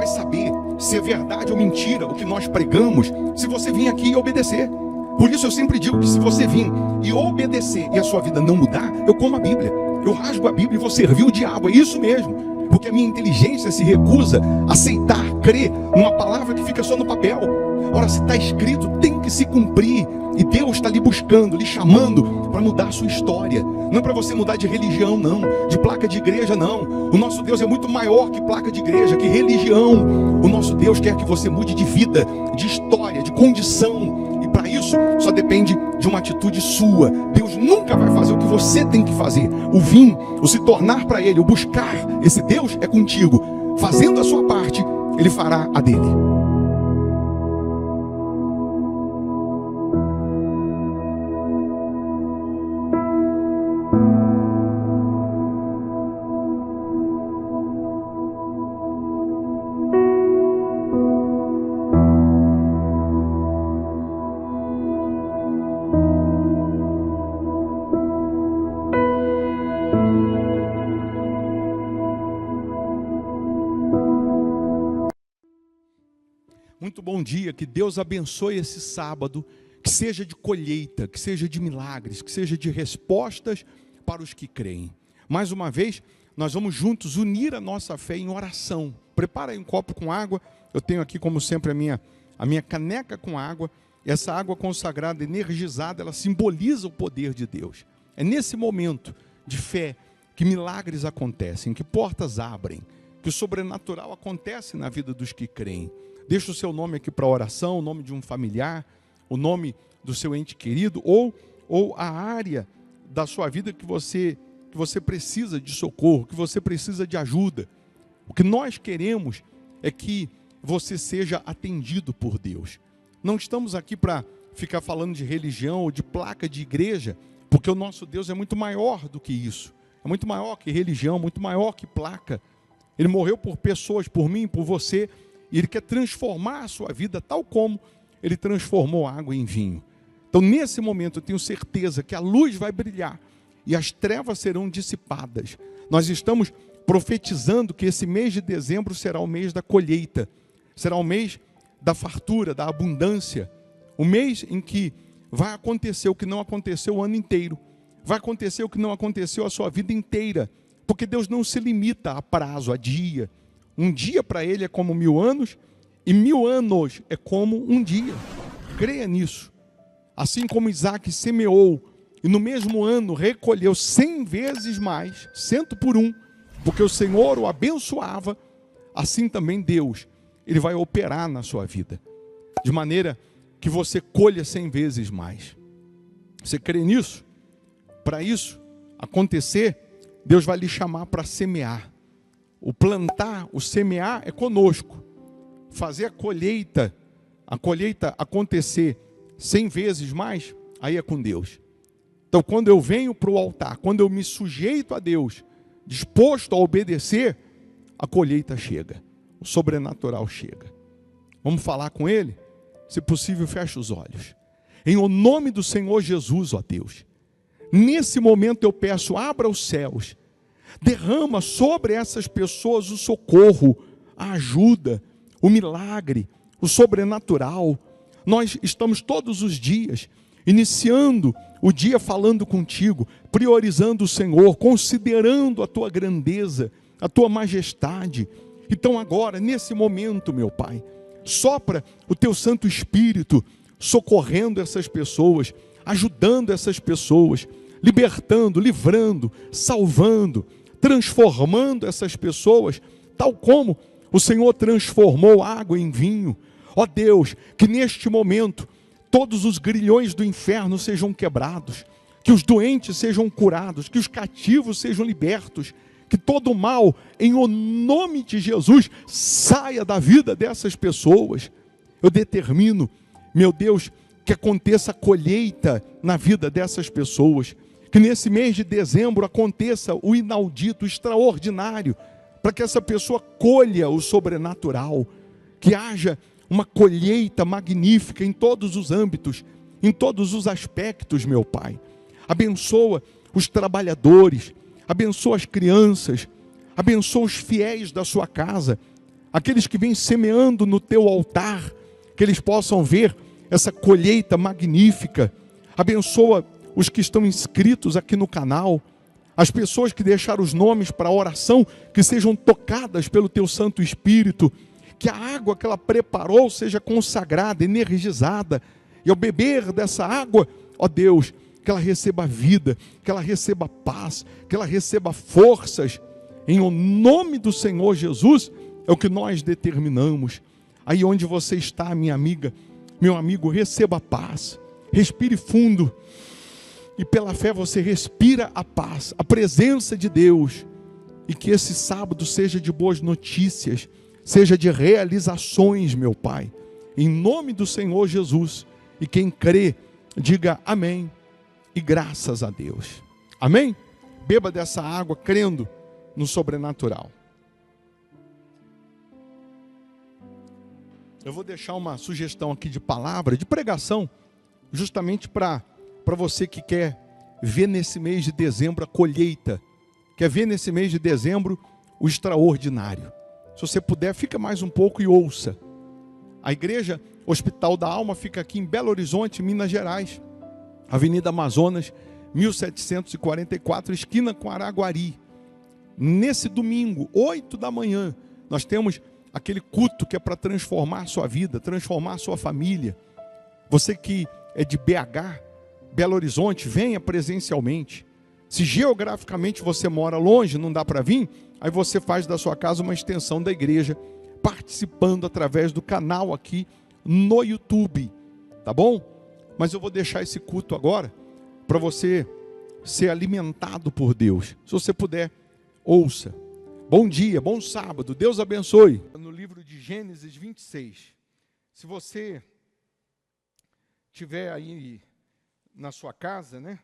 saber se é verdade ou mentira o que nós pregamos, se você vir aqui e obedecer. Por isso eu sempre digo que se você vir e obedecer e a sua vida não mudar, eu como a Bíblia, eu rasgo a Bíblia e vou servir o diabo, é isso mesmo. Porque a minha inteligência se recusa a aceitar, crer numa palavra que fica só no papel. Ora, se está escrito, tem que se cumprir. E Deus está lhe buscando, lhe chamando para mudar a sua história. Não é para você mudar de religião, não. De placa de igreja, não. O nosso Deus é muito maior que placa de igreja, que religião. O nosso Deus quer que você mude de vida, de história, de condição. E para isso, só depende de uma atitude sua. Deus nunca vai fazer o que você tem que fazer. O vir, o se tornar para Ele, o buscar esse Deus é contigo. Fazendo a sua parte, Ele fará a dele. Muito bom dia, que Deus abençoe esse sábado, que seja de colheita, que seja de milagres, que seja de respostas para os que creem. Mais uma vez, nós vamos juntos unir a nossa fé em oração. Prepara aí um copo com água, eu tenho aqui como sempre a minha caneca com água. Essa água consagrada, energizada, ela simboliza o poder de Deus. É nesse momento de fé que milagres acontecem, que portas abrem, que o sobrenatural acontece na vida dos que creem. Deixa o seu nome aqui para oração, o nome de um familiar, o nome do seu ente querido, ou a área da sua vida que você precisa de socorro, que você precisa de ajuda. O que nós queremos é que você seja atendido por Deus. Não estamos aqui para ficar falando de religião ou de placa de igreja, porque o nosso Deus é muito maior do que isso. É muito maior que religião, muito maior que placa. Ele morreu por pessoas, por mim, por você. E Ele quer transformar a sua vida tal como Ele transformou a água em vinho. Então, nesse momento, eu tenho certeza que a luz vai brilhar e as trevas serão dissipadas. Nós estamos profetizando que esse mês de dezembro será o mês da colheita, será o mês da fartura, da abundância, o mês em que vai acontecer o que não aconteceu o ano inteiro, vai acontecer o que não aconteceu a sua vida inteira, porque Deus não se limita a prazo, a dia. Um dia para Ele é como 1000 anos, e 1000 anos é como um dia. Creia nisso. Assim como Isaac semeou, e no mesmo ano recolheu 100 vezes mais, 100 por 1, porque o Senhor o abençoava, assim também Deus, Ele vai operar na sua vida, de maneira que você colha 100 vezes mais. Você crê nisso? Para isso acontecer, Deus vai lhe chamar para semear. O plantar, o semear é conosco. Fazer a colheita acontecer 100 vezes mais, aí é com Deus. Então, quando eu venho para o altar, quando eu me sujeito a Deus, disposto a obedecer, a colheita chega, o sobrenatural chega. Vamos falar com Ele? Se possível, feche os olhos. Em o nome do Senhor Jesus, ó Deus, nesse momento eu peço, abra os céus, derrama sobre essas pessoas o socorro, a ajuda, o milagre, o sobrenatural. Nós estamos todos os dias iniciando o dia falando contigo, priorizando o Senhor, considerando a tua grandeza, a tua majestade. Então agora, nesse momento, meu Pai, sopra o teu Santo Espírito, socorrendo essas pessoas, ajudando essas pessoas, libertando, livrando, salvando, transformando essas pessoas, tal como o Senhor transformou água em vinho. Ó Deus, que neste momento todos os grilhões do inferno sejam quebrados, que os doentes sejam curados, que os cativos sejam libertos, que todo mal, em o nome de Jesus, saia da vida dessas pessoas. Eu determino, meu Deus, que aconteça a colheita na vida dessas pessoas, que nesse mês de dezembro aconteça o inaudito, o extraordinário, para que essa pessoa colha o sobrenatural, que haja uma colheita magnífica em todos os âmbitos, em todos os aspectos, meu Pai. Abençoa os trabalhadores, abençoa as crianças, abençoa os fiéis da sua casa, aqueles que vêm semeando no teu altar, que eles possam ver essa colheita magnífica. Abençoa os que estão inscritos aqui no canal, as pessoas que deixaram os nomes para a oração, que sejam tocadas pelo teu Santo Espírito, que a água que ela preparou seja consagrada, energizada, e ao beber dessa água, ó Deus, que ela receba vida, que ela receba paz, que ela receba forças, em o nome do Senhor Jesus, é o que nós determinamos. Aí onde você está, minha amiga, meu amigo, receba paz, respire fundo, e pela fé você respira a paz, a presença de Deus, e que esse sábado seja de boas notícias, seja de realizações, meu Pai, em nome do Senhor Jesus. E quem crê, diga amém e graças a Deus. Amém? Beba dessa água crendo no sobrenatural. Eu vou deixar uma sugestão aqui de palavra, de pregação, justamente para você que quer ver nesse mês de dezembro a colheita, quer ver nesse mês de dezembro o extraordinário. Se você puder, fica mais um pouco e ouça. A igreja Hospital da Alma fica aqui em Belo Horizonte, Minas Gerais, Avenida Amazonas, 1744, esquina com Araguari. Nesse domingo, 8 da manhã, nós temos aquele culto que é para transformar a sua vida, transformar a sua família. Você que é de BH, Belo Horizonte, venha presencialmente. Se geograficamente você mora longe, não dá para vir, aí você faz da sua casa uma extensão da igreja, participando através do canal aqui no YouTube, tá bom? Mas eu vou deixar esse culto agora para você ser alimentado por Deus. Se você puder, ouça. Bom dia, bom sábado, Deus abençoe. No livro de Gênesis 26, se você tiver aí na sua casa, né,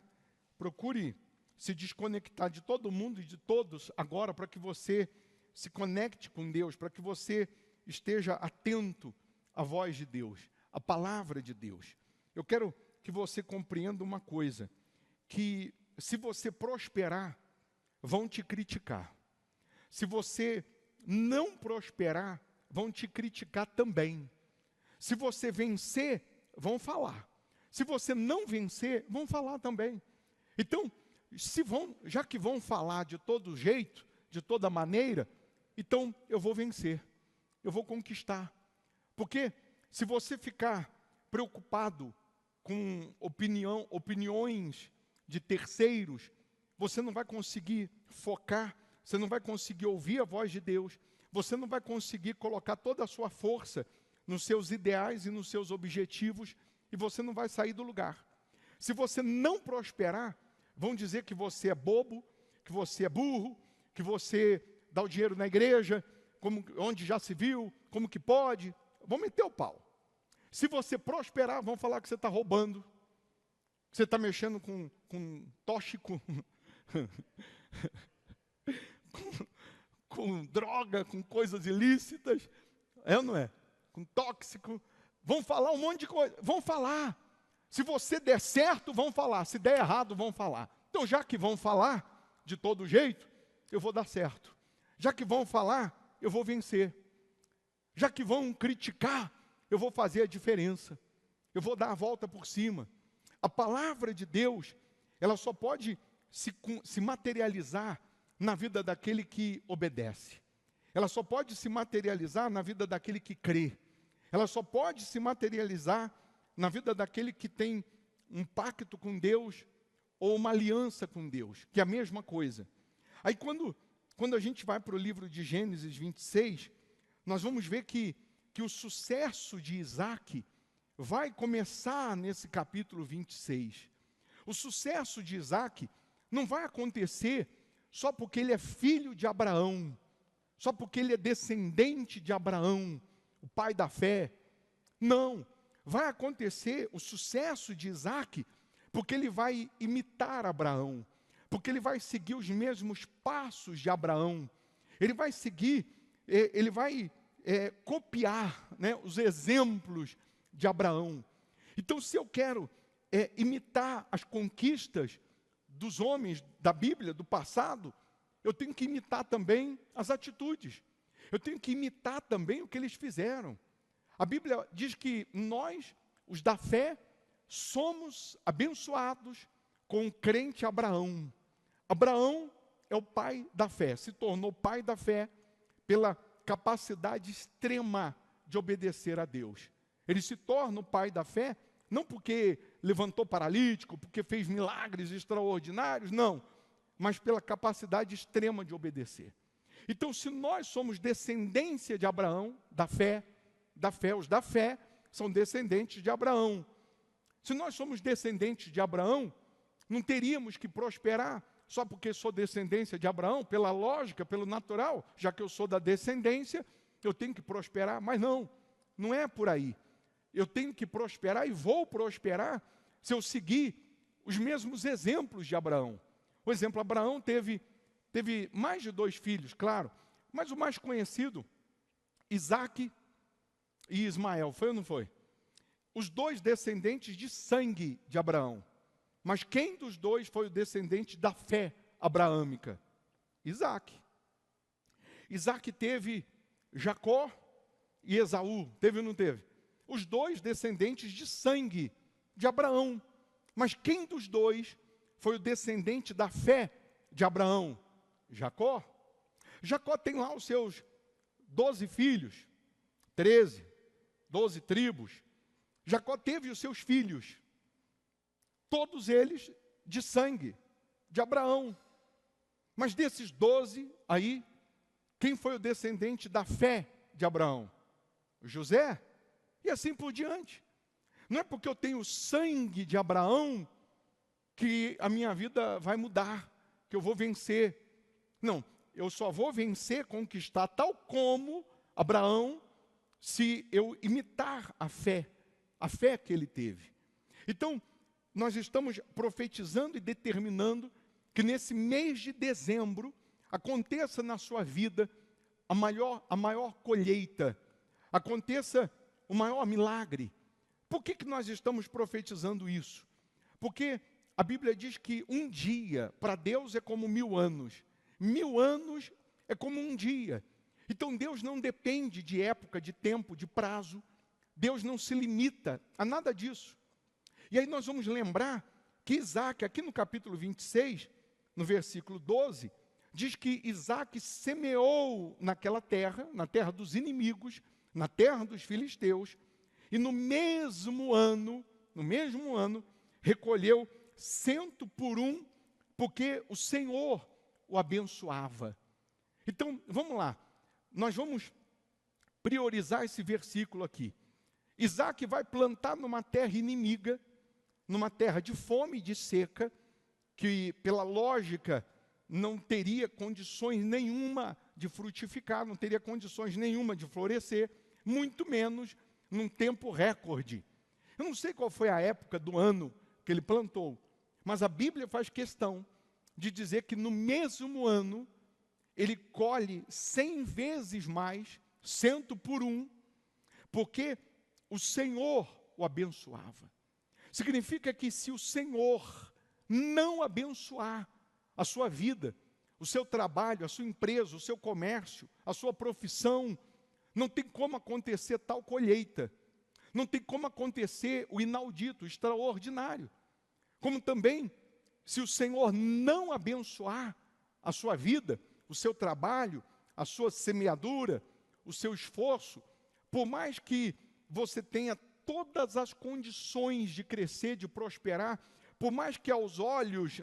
procure se desconectar de todo mundo e de todos agora, para que você se conecte com Deus, para que você esteja atento à voz de Deus, à palavra de Deus. Eu quero que você compreenda uma coisa, que se você prosperar, vão te criticar. Se você não prosperar, vão te criticar também. Se você vencer, vão falar. Se você não vencer, vão falar também. Então, já que vão falar de todo jeito, de toda maneira, então eu vou vencer, eu vou conquistar. Porque se você ficar preocupado com opiniões de terceiros, você não vai conseguir focar, você não vai conseguir ouvir a voz de Deus, você não vai conseguir colocar toda a sua força nos seus ideais e nos seus objetivos, e você não vai sair do lugar. Se você não prosperar, vão dizer que você é bobo, que você é burro, que você dá o dinheiro na igreja, onde já se viu, como que pode, vão meter o pau. Se você prosperar, vão falar que você está roubando, que você está mexendo com tóxico, com droga, com coisas ilícitas, é ou não é? Com tóxico, vão falar um monte de coisa, vão falar. Se você der certo, vão falar. Se der errado, vão falar. Então, já que vão falar de todo jeito, eu vou dar certo. Já que vão falar, eu vou vencer. Já que vão criticar, eu vou fazer a diferença. Eu vou dar a volta por cima. A palavra de Deus, ela só pode se materializar na vida daquele que obedece. Ela só pode se materializar na vida daquele que crê. Ela só pode se materializar na vida daquele que tem um pacto com Deus ou uma aliança com Deus, que é a mesma coisa. Aí quando a gente vai para o livro de Gênesis 26, nós vamos ver que o sucesso de Isaac vai começar nesse capítulo 26. O sucesso de Isaac não vai acontecer só porque ele é filho de Abraão, só porque ele é descendente de Abraão, o pai da fé. Não. Vai acontecer o sucesso de Isaac, porque ele vai imitar Abraão, porque ele vai seguir os mesmos passos de Abraão, ele vai seguir, ele vai copiar, né, os exemplos de Abraão. Então, se eu quero imitar as conquistas dos homens da Bíblia, do passado, eu tenho que imitar também as atitudes. Eu tenho que imitar também o que eles fizeram. A Bíblia diz que nós, os da fé, somos abençoados com o crente Abraão. Abraão é o pai da fé, se tornou pai da fé pela capacidade extrema de obedecer a Deus. Ele se torna o pai da fé, não porque levantou paralítico, porque fez milagres extraordinários, não, mas pela capacidade extrema de obedecer. Então, se nós somos descendência de Abraão, os da fé são descendentes de Abraão. Se nós somos descendentes de Abraão, não teríamos que prosperar só porque sou descendência de Abraão, pela lógica, pelo natural, já que eu sou da descendência, eu tenho que prosperar, mas não é por aí. Eu tenho que prosperar e vou prosperar se eu seguir os mesmos exemplos de Abraão. Por exemplo, Abraão teve mais de 2 filhos, claro, mas o mais conhecido, Isaque e Ismael, foi ou não foi? Os 2 descendentes de sangue de Abraão. Mas quem dos 2 foi o descendente da fé abraâmica? Isaque. Isaque teve Jacó e Esaú, teve ou não teve? Os 2 descendentes de sangue de Abraão. Mas quem dos 2 foi o descendente da fé de Abraão? Jacó. Jacó tem lá os seus 12 filhos, 13, 12 tribos. Jacó teve os seus filhos, todos eles de sangue, de Abraão. Mas desses 12 aí, quem foi o descendente da fé de Abraão? José. E assim por diante. Não é porque eu tenho sangue de Abraão que a minha vida vai mudar, que eu vou vencer. Não, eu só vou vencer, conquistar, tal como Abraão, se eu imitar a fé que ele teve. Então, nós estamos profetizando e determinando que nesse mês de dezembro aconteça na sua vida a maior colheita, aconteça o maior milagre. Por que nós estamos profetizando isso? Porque a Bíblia diz que um dia para Deus é como 1000 anos. 1000 anos é como um dia. Então Deus não depende de época, de tempo, de prazo. Deus não se limita a nada disso. E aí nós vamos lembrar que Isaque, aqui no capítulo 26, no versículo 12, diz que Isaque semeou naquela terra, na terra dos inimigos, na terra dos filisteus, e no mesmo ano, recolheu 100 por 1, porque o Senhor o abençoava. Então, vamos lá, nós vamos priorizar esse versículo aqui. Isaque vai plantar numa terra inimiga, numa terra de fome e de seca, que pela lógica não teria condições nenhuma de frutificar, não teria condições nenhuma de florescer, muito menos num tempo recorde. Eu não sei qual foi a época do ano que ele plantou, mas a Bíblia faz questão de dizer que no mesmo ano ele colhe 100 vezes mais, 100 por 1, porque o Senhor o abençoava. Significa que se o Senhor não abençoar a sua vida, o seu trabalho, a sua empresa, o seu comércio, a sua profissão, não tem como acontecer tal colheita. Não tem como acontecer o inaudito, o extraordinário. Como também, se o Senhor não abençoar a sua vida, o seu trabalho, a sua semeadura, o seu esforço, por mais que você tenha todas as condições de crescer, de prosperar, por mais que aos olhos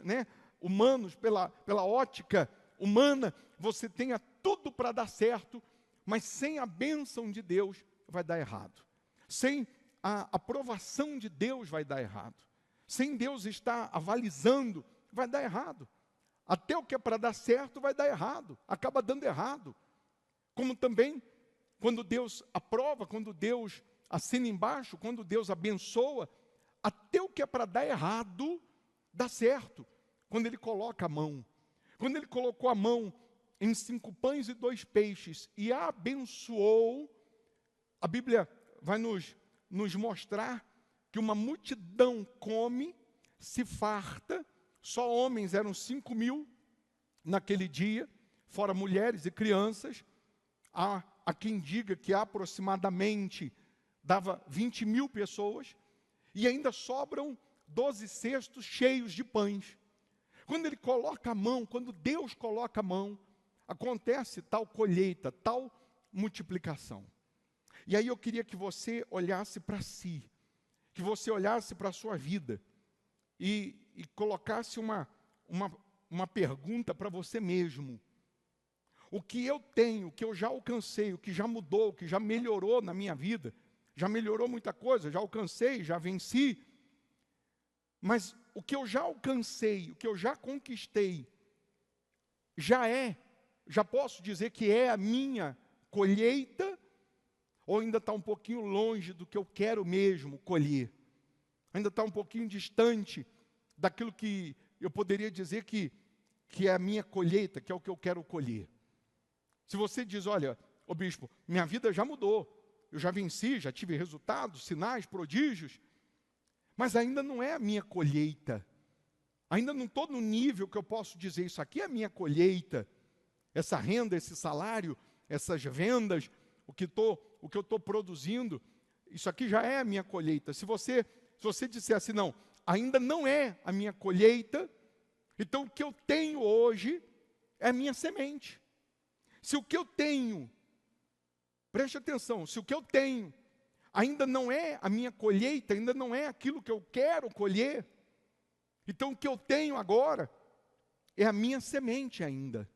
humanos, pela ótica humana, você tenha tudo para dar certo, mas sem a bênção de Deus vai dar errado. Sem a aprovação de Deus vai dar errado. Sem Deus estar avalizando, vai dar errado. Até o que é para dar certo vai dar errado, acaba dando errado. Como também, quando Deus aprova, quando Deus assina embaixo, quando Deus abençoa, até o que é para dar errado, dá certo. Quando Ele coloca a mão. Quando Ele colocou a mão em 5 pães e 2 peixes e abençoou, a Bíblia vai nos mostrar que uma multidão come, se farta, só homens eram 5.000 naquele dia, fora mulheres e crianças. Há quem diga que aproximadamente dava 20.000 pessoas, e ainda sobram 12 cestos cheios de pães. Quando ele coloca a mão, quando Deus coloca a mão, acontece tal colheita, tal multiplicação. E aí eu queria que você olhasse para si, que você olhasse para a sua vida e colocasse uma pergunta para você mesmo. O que eu tenho, o que eu já alcancei, o que já mudou, o que já melhorou na minha vida, já melhorou muita coisa, já alcancei, já venci, mas o que eu já alcancei, o que eu já conquistei, já posso dizer que é a minha colheita, ou ainda está um pouquinho longe do que eu quero mesmo colher? Ainda está um pouquinho distante daquilo que eu poderia dizer que é a minha colheita, que é o que eu quero colher. Se você diz, olha, ô bispo, minha vida já mudou, eu já venci, já tive resultados, sinais, prodígios, mas ainda não é a minha colheita. Ainda não estou no nível que eu posso dizer, isso aqui é a minha colheita. Essa renda, esse salário, essas vendas, o que eu estou produzindo, isso aqui já é a minha colheita. Se você disser assim, não, ainda não é a minha colheita, então o que eu tenho hoje é a minha semente. Se o que eu tenho, preste atenção, se o que eu tenho ainda não é a minha colheita, ainda não é aquilo que eu quero colher, então o que eu tenho agora é a minha semente ainda.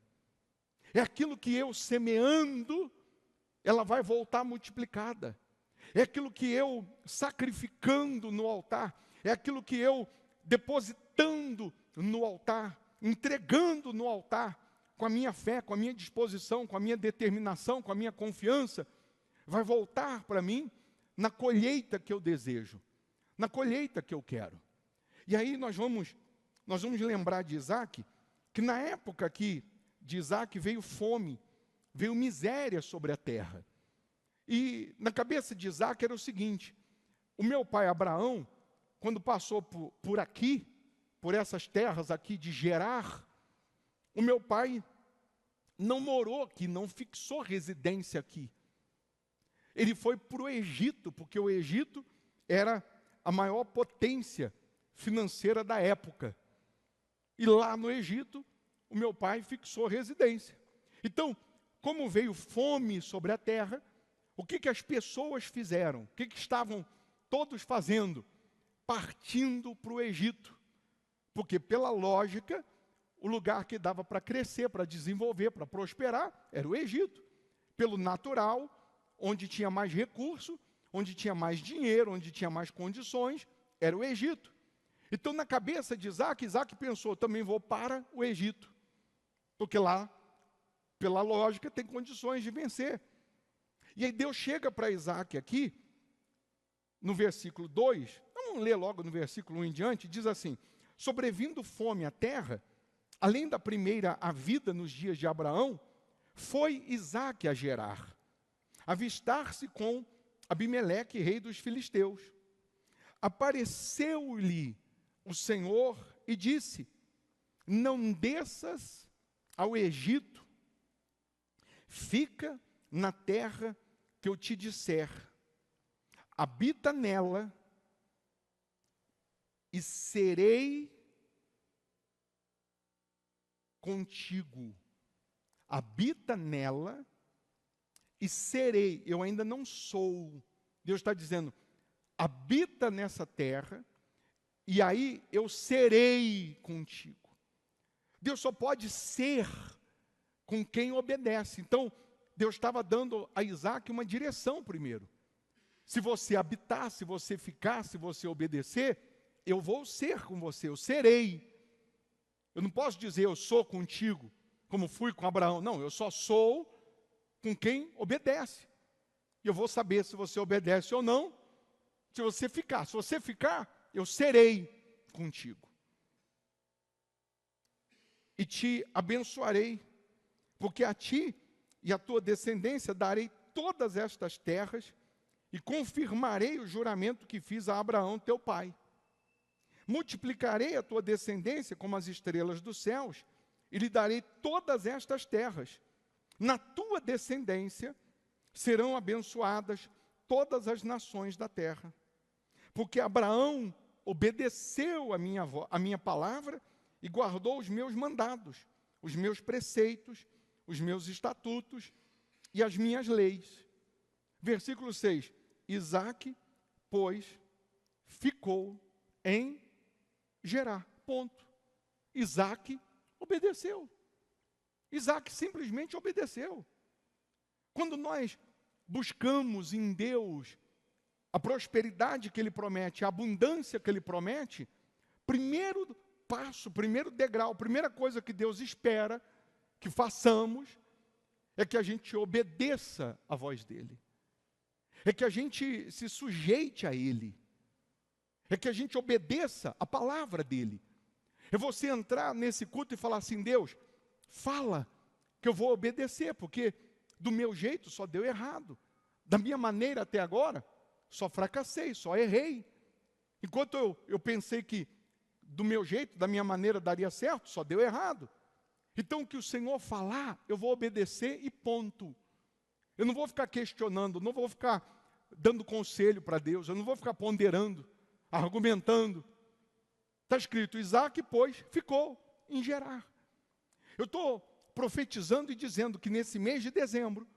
É aquilo que eu semeando, ela vai voltar multiplicada. É aquilo que eu sacrificando no altar, é aquilo que eu depositando no altar, entregando no altar, com a minha fé, com a minha disposição, com a minha determinação, com a minha confiança, vai voltar para mim na colheita que eu desejo, na colheita que eu quero. E aí nós vamos lembrar de Isaac, que na época que de Isaac veio fome, veio miséria sobre a terra. E na cabeça de Isaac era o seguinte: o meu pai Abraão, quando passou por aqui, por essas terras aqui de Gerar, o meu pai não morou aqui, não fixou residência aqui. Ele foi para o Egito, porque o Egito era a maior potência financeira da época. E lá no Egito, o meu pai fixou residência. Então, como veio fome sobre a terra, o que as pessoas fizeram? O que estavam todos fazendo? Partindo para o Egito. Porque, pela lógica, o lugar que dava para crescer, para desenvolver, para prosperar, era o Egito. Pelo natural, onde tinha mais recurso, onde tinha mais dinheiro, onde tinha mais condições, era o Egito. Então, na cabeça de Isaac, Isaac pensou, também vou para o Egito. Porque lá, pela lógica, tem condições de vencer. E aí Deus chega para Isaac aqui, no versículo 2, vamos ler logo no versículo 1 em diante, diz assim: sobrevindo fome à terra, além da primeira a vida nos dias de Abraão, foi Isaac a Gerar, avistar-se com Abimeleque, rei dos filisteus. Apareceu-lhe o Senhor e disse: não desças ao Egito, fica na terra que eu te disser, habita nela e serei contigo. Habita nela e serei. Eu ainda não sou. Deus está dizendo, habita nessa terra e aí eu serei contigo. Deus só pode ser com quem obedece. Então, Deus estava dando a Isaac uma direção primeiro. Se você habitar, se você ficar, se você obedecer, eu vou ser com você, eu serei. Eu não posso dizer eu sou contigo, como fui com Abraão. Não, eu só sou com quem obedece. E eu vou saber se você obedece ou não, se você ficar. Se você ficar, eu serei contigo. E te abençoarei, porque a ti e a tua descendência darei todas estas terras e confirmarei o juramento que fiz a Abraão, teu pai. Multiplicarei a tua descendência como as estrelas dos céus e lhe darei todas estas terras. Na tua descendência serão abençoadas todas as nações da terra. Porque Abraão obedeceu a minha palavra e guardou os meus mandados, os meus preceitos, os meus estatutos e as minhas leis. Versículo 6. Isaque, pois, ficou em Gerar. Ponto. Isaque obedeceu. Isaque simplesmente obedeceu. Quando nós buscamos em Deus a prosperidade que Ele promete, a abundância que Ele promete, primeiro passo, primeiro degrau, primeira coisa que Deus espera que façamos é que a gente obedeça a voz dEle. É que a gente se sujeite a Ele. É que a gente obedeça a palavra dEle. É você entrar nesse culto e falar assim: Deus, fala que eu vou obedecer, porque do meu jeito só deu errado. Da minha maneira até agora, só fracassei, só errei. Enquanto eu pensei que do meu jeito, da minha maneira daria certo, só deu errado. Então o que o Senhor falar, eu vou obedecer e ponto. Eu não vou ficar questionando, não vou ficar dando conselho para Deus, eu não vou ficar ponderando, argumentando. Está escrito, Isaque, pois, ficou em Gerar. Eu estou profetizando e dizendo que nesse mês de dezembro,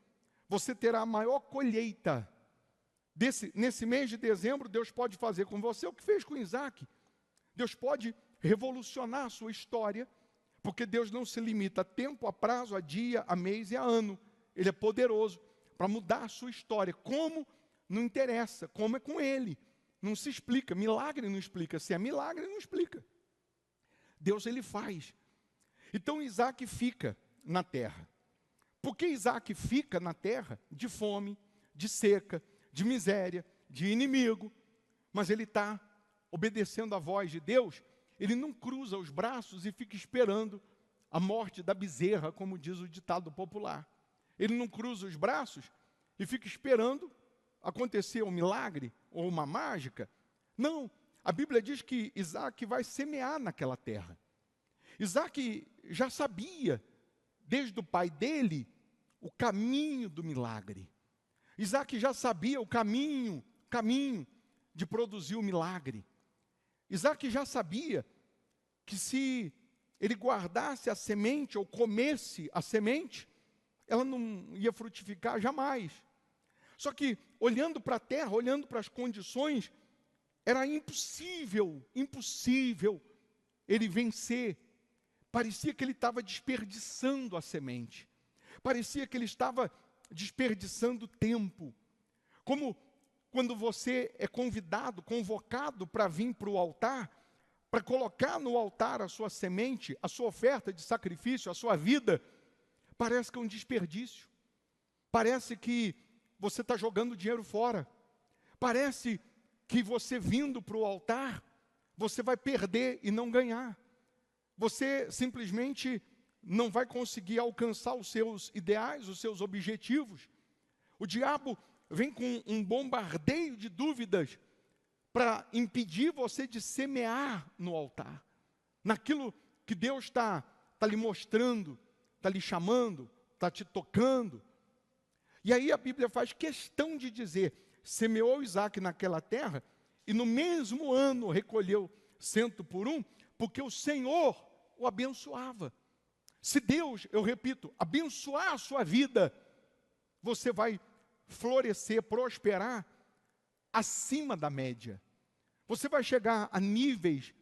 você terá a maior colheita. Nesse mês de dezembro, Deus pode fazer com você o que fez com Isaque. Deus pode revolucionar a sua história, porque Deus não se limita a tempo, a prazo, a dia, a mês e a ano. Ele é poderoso para mudar a sua história. Como? Não interessa. Como é com Ele. Não se explica. Milagre não explica. Se é milagre, não explica. Deus, Ele faz. Então, Isaque fica na terra. Por que Isaque fica na terra? De fome, de seca, de miséria, de inimigo. Mas ele está obedecendo a voz de Deus. Ele não cruza os braços e fica esperando a morte da bezerra, como diz o ditado popular. Ele não cruza os braços e fica esperando acontecer um milagre ou uma mágica. Não, a Bíblia diz que Isaque vai semear naquela terra. Isaque já sabia, desde o pai dele, o caminho do milagre. Isaque já sabia o caminho de produzir o milagre. Isaque já sabia que se ele guardasse a semente ou comesse a semente, ela não ia frutificar jamais. Só que, olhando para a terra, olhando para as condições, era impossível ele vencer. Parecia que ele estava desperdiçando a semente. Parecia que ele estava desperdiçando tempo. Como quando você é convocado para vir para o altar, para colocar no altar a sua semente, a sua oferta de sacrifício, a sua vida, parece que é um desperdício. Parece que você está jogando dinheiro fora. Parece que você vindo para o altar, você vai perder e não ganhar. Você simplesmente não vai conseguir alcançar os seus ideais, os seus objetivos. O diabo vem com um bombardeio de dúvidas para impedir você de semear no altar. Naquilo que Deus está lhe mostrando, está lhe chamando, está te tocando. E aí a Bíblia faz questão de dizer, semeou Isaque naquela terra, e no mesmo ano recolheu 100 por 1, porque o Senhor o abençoava. Se Deus, eu repito, abençoar a sua vida, você vai florescer, prosperar acima da média. Você vai chegar a níveis,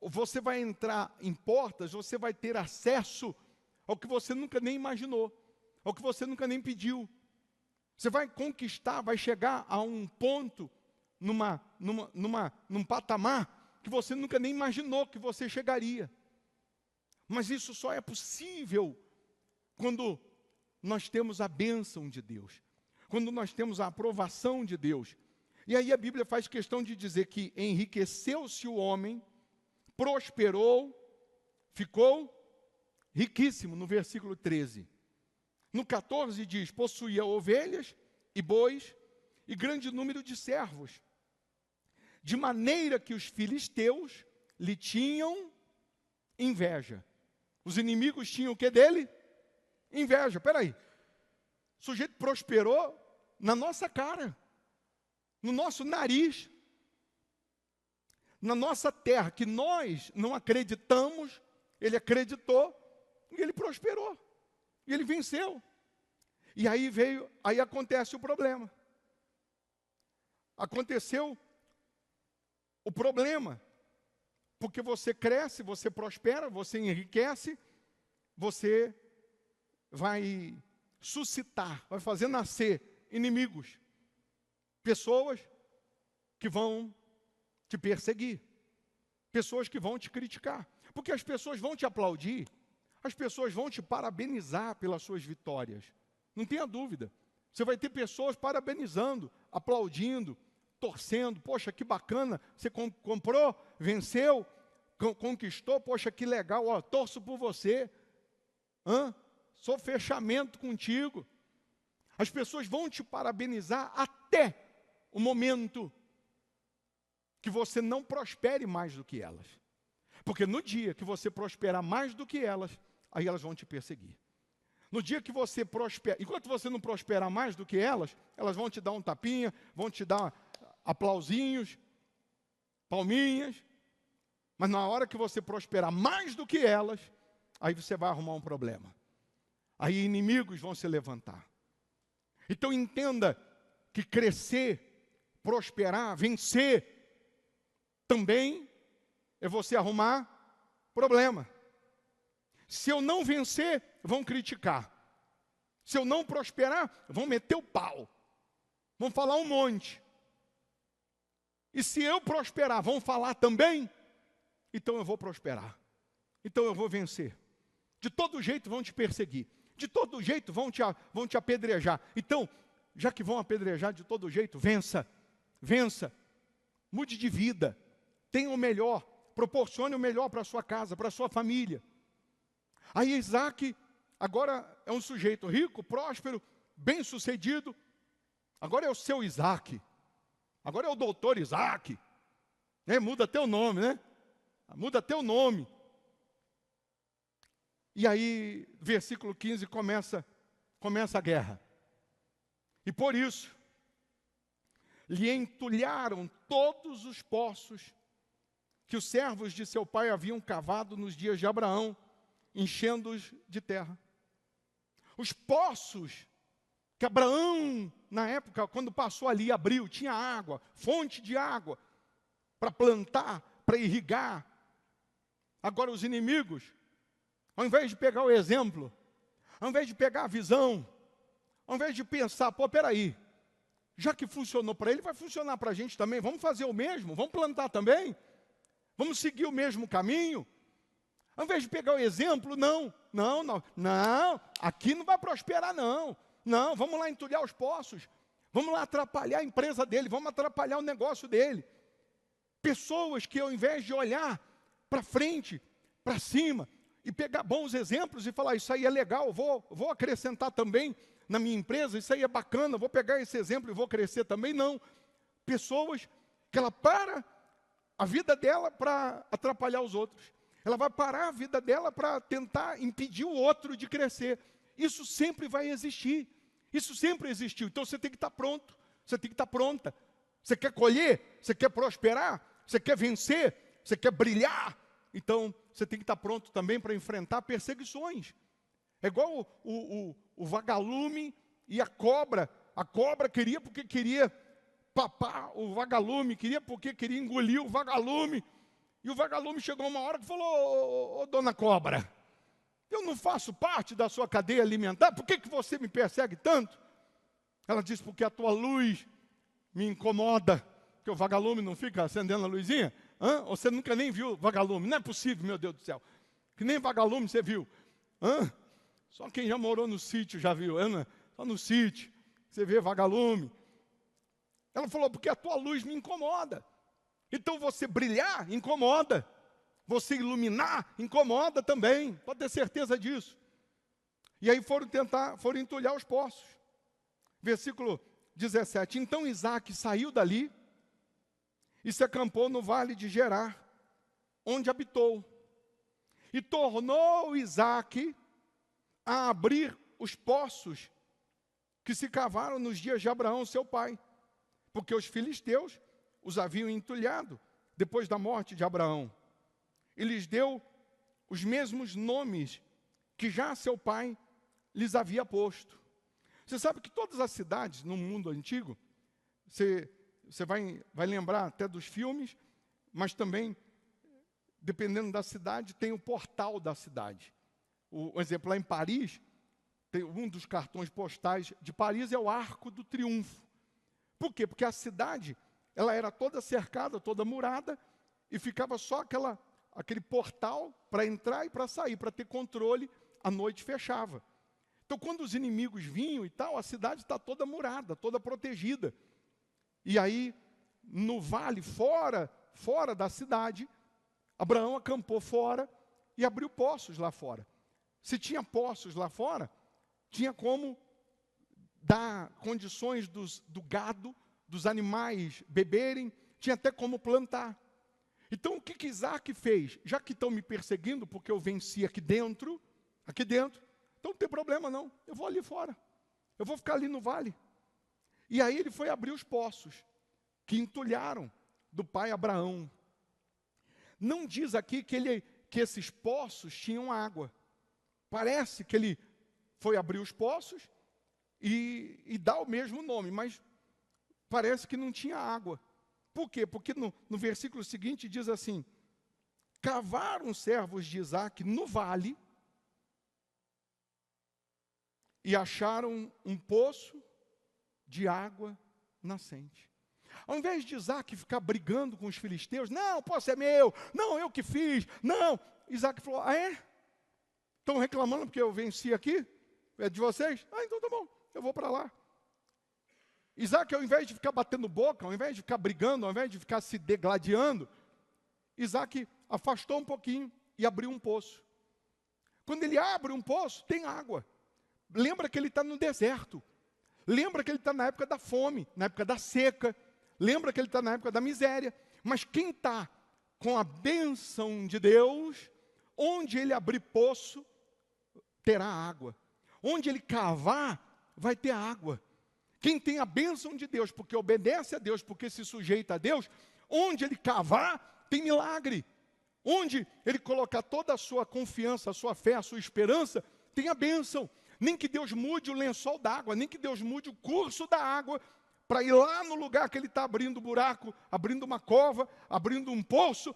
você vai entrar em portas, você vai ter acesso ao que você nunca nem imaginou, ao que você nunca nem pediu. Você vai conquistar, vai chegar a um ponto, num patamar que você nunca nem imaginou que você chegaria. Mas isso só é possível quando nós temos a bênção de Deus, quando nós temos a aprovação de Deus. E aí a Bíblia faz questão de dizer que enriqueceu-se o homem, prosperou, ficou riquíssimo, no versículo 13. No 14 diz, possuía ovelhas e bois e grande número de servos, de maneira que os filisteus lhe tinham inveja. Os inimigos tinham o que dele? Inveja. Espera aí, O sujeito prosperou na nossa cara, no nosso nariz, na nossa terra, que nós não acreditamos, ele acreditou e ele prosperou. E ele venceu. E aí acontece o problema. Aconteceu o problema. Porque você cresce, você prospera, você enriquece, você vai suscitar, vai fazer nascer inimigos. Pessoas que vão te perseguir. Pessoas que vão te criticar. Porque as pessoas vão te aplaudir. As pessoas vão te parabenizar pelas suas vitórias. Não tenha dúvida. Você vai ter pessoas parabenizando, aplaudindo, torcendo. Poxa, que bacana, você comprou, venceu, conquistou. Poxa, que legal, ó, torço por você. Sou fechamento contigo. As pessoas vão te parabenizar até o momento que você não prospere mais do que elas. Porque no dia que você prosperar mais do que elas, aí elas vão te perseguir. No dia que você prospera, enquanto você não prosperar mais do que elas vão te dar um tapinha, vão te dar aplausinhos, palminhas. Mas na hora que você prosperar mais do que elas, aí você vai arrumar um problema. Aí inimigos vão se levantar. Então entenda que crescer, prosperar, vencer, também é você arrumar problema. Se eu não vencer, vão criticar. Se eu não prosperar, vão meter o pau. Vão falar um monte. E se eu prosperar, vão falar também? Então eu vou prosperar. Então eu vou vencer. De todo jeito vão te perseguir. De todo jeito vão te apedrejar. Então, já que vão apedrejar de todo jeito, vença. Vença. Mude de vida. Tenha o melhor. Proporcione o melhor para a sua casa, para a sua família. Aí Isaac agora é um sujeito rico, próspero, bem-sucedido. Agora é o seu Isaac. Agora é o doutor Isaac. Muda até o nome, né? Muda até o nome. E aí, versículo 15, começa a guerra. E por isso, lhe entulharam todos os poços que os servos de seu pai haviam cavado nos dias de Abraão, enchendo-os de terra. Os poços que Abraão, na época, quando passou ali, abriu, tinha água, fonte de água, para plantar, para irrigar. Agora os inimigos, ao invés de pegar o exemplo, ao invés de pegar a visão, ao invés de pensar, peraí, já que funcionou para ele, vai funcionar para a gente também, vamos fazer o mesmo, vamos plantar também, vamos seguir o mesmo caminho. Ao invés de pegar o exemplo, não, aqui não vai prosperar não, vamos lá entulhar os poços, vamos lá atrapalhar a empresa dele, vamos atrapalhar o negócio dele. Pessoas que ao invés de olhar para frente, para cima, e pegar bons exemplos e falar, isso aí é legal, vou acrescentar também na minha empresa, isso aí é bacana, vou pegar esse exemplo e vou crescer também, não. Pessoas que ela para a vida dela para atrapalhar os outros. Ela vai parar a vida dela para tentar impedir o outro de crescer. Isso sempre vai existir. Isso sempre existiu. Então você tem que estar pronto. Você tem que estar pronta. Você quer colher? Você quer prosperar? Você quer vencer? Você quer brilhar? Então você tem que estar pronto também para enfrentar perseguições. É igual o vagalume e a cobra. A cobra queria porque queria papar o vagalume, queria porque queria engolir o vagalume. E o vagalume chegou uma hora que falou, ô dona cobra, eu não faço parte da sua cadeia alimentar, por que você me persegue tanto? Ela disse, porque a tua luz me incomoda, porque o vagalume não fica acendendo a luzinha. Você nunca nem viu vagalume, não é possível, meu Deus do céu, que nem vagalume você viu. Só quem já morou no sítio já viu, só no sítio, você vê vagalume. Ela falou, porque a tua luz me incomoda. Então você brilhar incomoda, você iluminar incomoda também, pode ter certeza disso. E aí foram entulhar os poços. Versículo 17, então Isaac saiu dali e se acampou no vale de Gerar, onde habitou. E tornou Isaac a abrir os poços que se cavaram nos dias de Abraão, seu pai, porque os filisteus os haviam entulhado depois da morte de Abraão. E lhes deu os mesmos nomes que já seu pai lhes havia posto. Você sabe que todas as cidades no mundo antigo, você vai lembrar até dos filmes, mas também, dependendo da cidade, tem o portal da cidade. Um exemplo, lá em Paris, tem um dos cartões postais de Paris é o Arco do Triunfo. Por quê? Porque a cidade, ela era toda cercada, toda murada, e ficava só aquele portal para entrar e para sair, para ter controle, a noite fechava. Então, quando os inimigos vinham e tal, a cidade está toda murada, toda protegida. E aí, no vale, fora da cidade, Abraão acampou fora e abriu poços lá fora. Se tinha poços lá fora, tinha como dar condições do gado, dos animais beberem, tinha até como plantar. Então, o que Isaac fez? Já que estão me perseguindo, porque eu venci aqui dentro, então não tem problema não, eu vou ali fora, eu vou ficar ali no vale. E aí ele foi abrir os poços, que entulharam do pai Abraão. Não diz aqui que esses poços tinham água. Parece que ele foi abrir os poços e dá o mesmo nome, mas parece que não tinha água. Por quê? Porque no versículo seguinte diz assim: cavaram os servos de Isaac no vale e acharam um poço de água nascente. Ao invés de Isaac ficar brigando com os filisteus, não, o poço é meu, não, eu que fiz, não. Isaac falou, ah é? Estão reclamando porque eu venci aqui? É de vocês? Ah, então tá bom, eu vou para lá. Isaac, ao invés de ficar batendo boca, ao invés de ficar brigando, ao invés de ficar se degladiando, Isaac afastou um pouquinho e abriu um poço. Quando ele abre um poço, tem água. Lembra que ele está no deserto. Lembra que ele está na época da fome, na época da seca. Lembra que ele está na época da miséria. Mas quem está com a bênção de Deus, onde ele abrir poço, terá água. Onde ele cavar, vai ter água. Quem tem a bênção de Deus, porque obedece a Deus, porque se sujeita a Deus, onde ele cavar, tem milagre. Onde ele colocar toda a sua confiança, a sua fé, a sua esperança, tem a bênção. Nem que Deus mude o lençol d'água, nem que Deus mude o curso da água, para ir lá no lugar que ele está abrindo buraco, abrindo uma cova, abrindo um poço,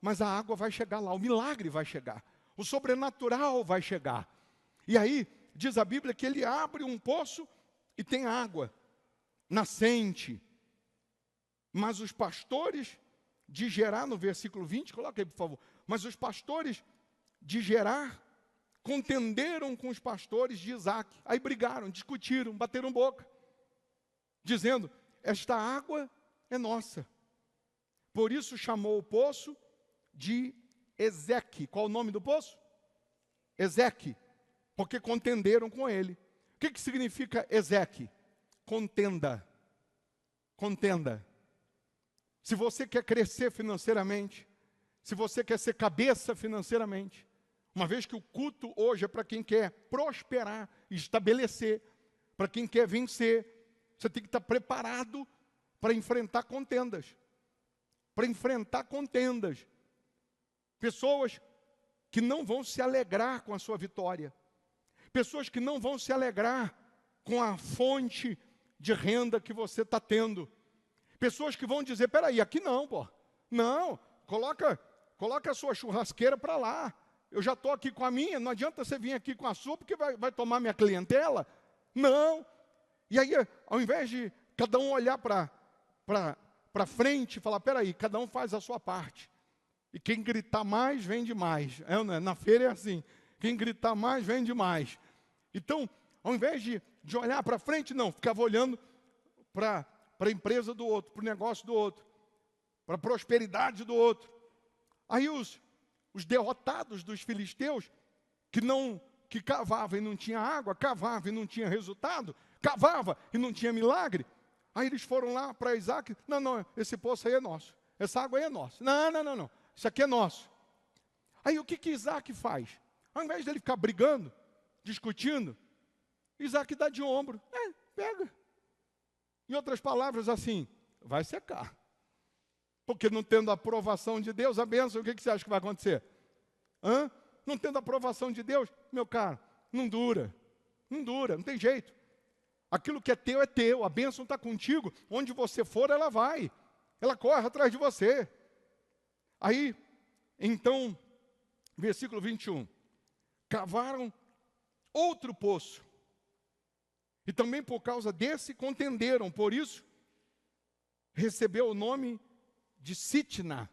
mas a água vai chegar lá, o milagre vai chegar, o sobrenatural vai chegar. E aí, diz a Bíblia que ele abre um poço e tem água nascente. Mas os pastores de Gerar, no versículo 20, coloca aí por favor, mas os pastores de Gerar contenderam com os pastores de Isaac, aí brigaram, discutiram, bateram boca, dizendo, esta água é nossa. Por isso chamou o poço de Ezeque. Qual o nome do poço? Ezeque, porque contenderam com ele. O que significa Ezeque? Contenda. Contenda. Se você quer crescer financeiramente, se você quer ser cabeça financeiramente, uma vez que o culto hoje é para quem quer prosperar, estabelecer, para quem quer vencer, você tem que estar preparado para enfrentar contendas. Para enfrentar contendas. Pessoas que não vão se alegrar com a sua vitória. Pessoas que não vão se alegrar com a fonte de renda que você está tendo. Pessoas que vão dizer, peraí, aqui não, pô. Não, coloca a sua churrasqueira para lá. Eu já estou aqui com a minha, não adianta você vir aqui com a sua, porque vai tomar minha clientela. Não. E aí, ao invés de cada um olhar para frente e falar, peraí, cada um faz a sua parte. E quem gritar mais, vende mais. Na feira é assim, quem gritar mais, vende mais. Então, ao invés de olhar para frente, não, ficava olhando para a empresa do outro, para o negócio do outro, para a prosperidade do outro. Aí os derrotados dos filisteus, que cavavam e não tinha água, cavavam e não tinha resultado, cavava e não tinha milagre, aí eles foram lá para Isaac, não, esse poço aí é nosso, essa água aí é nossa, não, isso aqui é nosso. Aí o que Isaac faz? Ao invés dele ficar brigando, discutindo, Isaac dá de ombro, pega. Em outras palavras, assim, vai secar. Porque não tendo a aprovação de Deus, a bênção, o que você acha que vai acontecer? Não tendo a aprovação de Deus, meu caro, não dura. Não dura, não tem jeito. Aquilo que é teu, a bênção está contigo. Onde você for, ela vai. Ela corre atrás de você. Aí, então, versículo 21. Cavaram outro poço. E também por causa desse contenderam. Por isso, recebeu o nome de Sitna.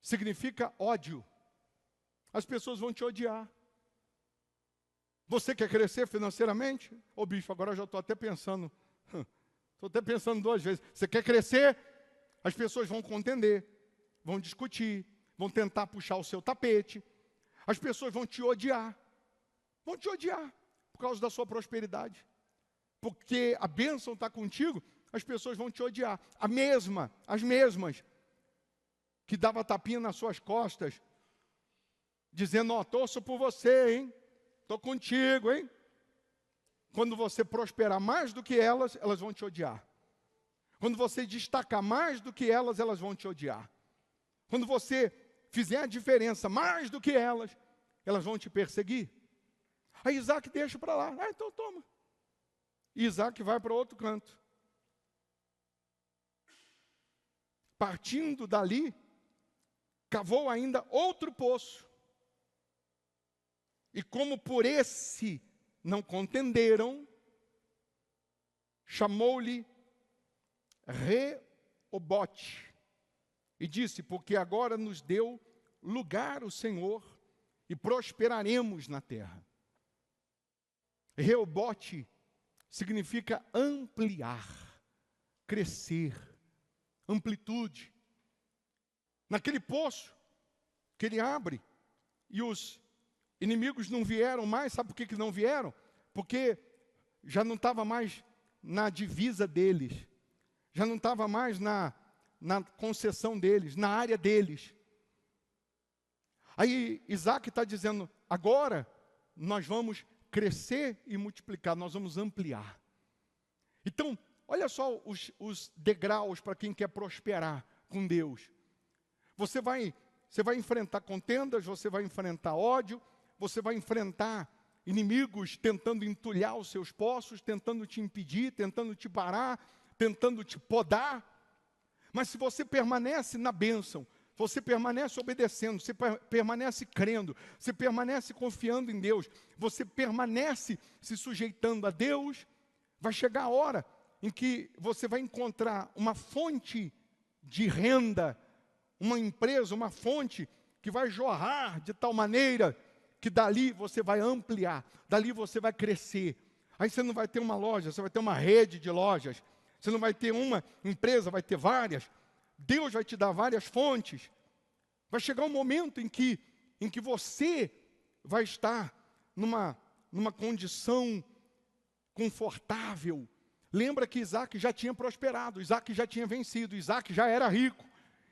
Significa ódio. As pessoas vão te odiar. Você quer crescer financeiramente? Ô bicho, agora eu já estou até pensando. Estou até pensando 2 vezes. Você quer crescer? As pessoas vão contender, vão discutir, vão tentar puxar o seu tapete. As pessoas vão te odiar. Vão te odiar por causa da sua prosperidade. Porque a bênção está contigo, as pessoas vão te odiar. As mesmas que dava tapinha nas suas costas, dizendo, torço por você, hein? Estou contigo, hein? Quando você prosperar mais do que elas, elas vão te odiar. Quando você destacar mais do que elas vão te odiar. Quando você fizer a diferença mais do que elas vão te perseguir. Aí Isaac deixa para lá. Então toma. E Isaac vai para outro canto. Partindo dali, cavou ainda outro poço. E como por esse não contenderam, chamou-lhe Reobote. E disse, porque agora nos deu lugar o Senhor e prosperaremos na terra. Reobote significa ampliar, crescer, amplitude. Naquele poço que ele abre e os inimigos não vieram mais, sabe por que não vieram? Porque já não estava mais na divisa deles, já não estava mais na concessão deles, na área deles. Aí Isaac está dizendo, agora nós vamos crescer e multiplicar, nós vamos ampliar. Então, olha só os degraus para quem quer prosperar com Deus. Você vai enfrentar contendas, você vai enfrentar ódio, você vai enfrentar inimigos tentando entulhar os seus poços, tentando te impedir, tentando te parar, tentando te podar. Mas se você permanece na bênção, você permanece obedecendo, você permanece crendo, você permanece confiando em Deus, você permanece se sujeitando a Deus, vai chegar a hora em que você vai encontrar uma fonte de renda, uma empresa, uma fonte que vai jorrar de tal maneira que dali você vai ampliar, dali você vai crescer. Aí você não vai ter uma loja, você vai ter uma rede de lojas. Você não vai ter uma empresa, vai ter várias. Deus vai te dar várias fontes. Vai chegar um momento em que você vai estar numa condição confortável. Lembra que Isaac já tinha prosperado, Isaac já tinha vencido, Isaac já era rico,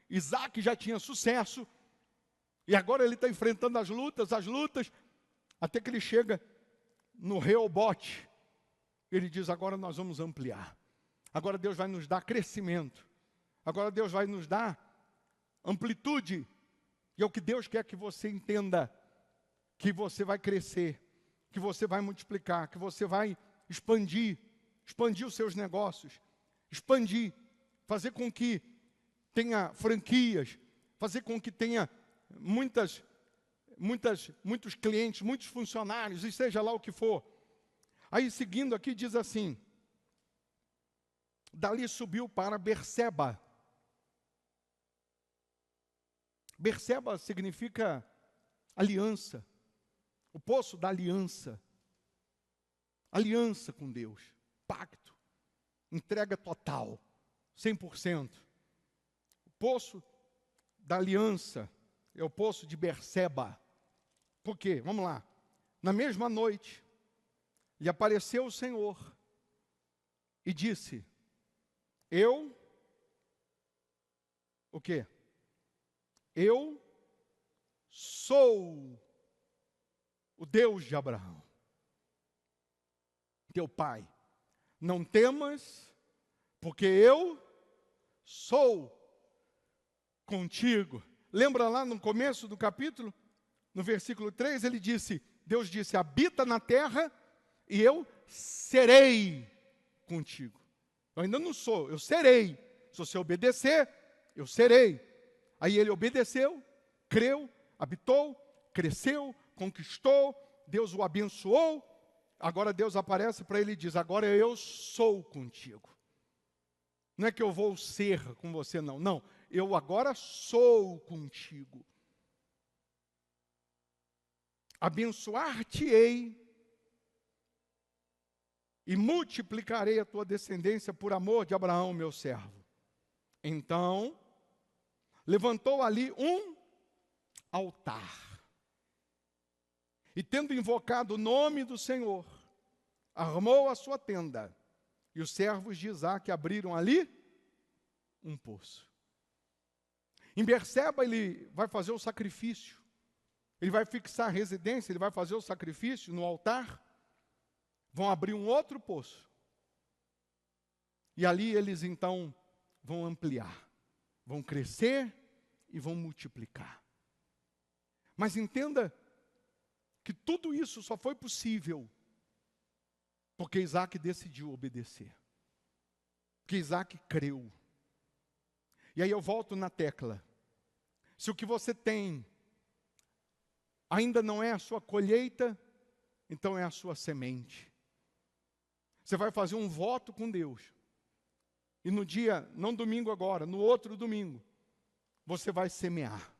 Isaac já tinha sucesso. E agora ele está enfrentando as lutas, até que ele chega no Reobote. Ele diz, agora nós vamos ampliar. Agora Deus vai nos dar crescimento. Agora Deus vai nos dar amplitude. E é o que Deus quer que você entenda. Que você vai crescer, que você vai multiplicar, que você vai expandir os seus negócios, expandir, fazer com que tenha franquias, fazer com que tenha muitos clientes, muitos funcionários, e seja lá o que for. Aí seguindo aqui diz assim, dali subiu para Berseba. Berseba significa aliança, o poço da aliança. Aliança com Deus, pacto, entrega total, 100%. O poço da aliança é o poço de Berseba. Por quê? Vamos lá. Na mesma noite, lhe apareceu o Senhor e disse, o quê? Eu sou o Deus de Abraão. teu pai. Não temas, porque eu sou contigo. Lembra lá no começo do capítulo? No versículo 3, Deus disse, habita na terra e eu serei contigo. Eu ainda não sou, eu serei. Se você obedecer, eu serei. Aí ele obedeceu, creu, habitou, cresceu, conquistou, Deus o abençoou. Agora Deus aparece para ele e diz, agora eu sou contigo. Não é que eu vou ser com você, não. Não, eu agora sou contigo. Abençoar-te-ei e multiplicarei a tua descendência por amor de Abraão, meu servo. Então, levantou ali um altar. E tendo invocado o nome do Senhor, armou a sua tenda. E os servos de Isaque abriram ali um poço. Em Berseba ele vai fazer o sacrifício. Ele vai fixar a residência, ele vai fazer o sacrifício no altar. Vão abrir um outro poço. E ali eles então vão ampliar. Vão crescer e vão multiplicar. Mas entenda que tudo isso só foi possível porque Isaque decidiu obedecer. Porque Isaque creu. E aí eu volto na tecla. Se o que você tem ainda não é a sua colheita, então é a sua semente. Você vai fazer um voto com Deus. E no dia, não domingo agora, no outro domingo, você vai semear.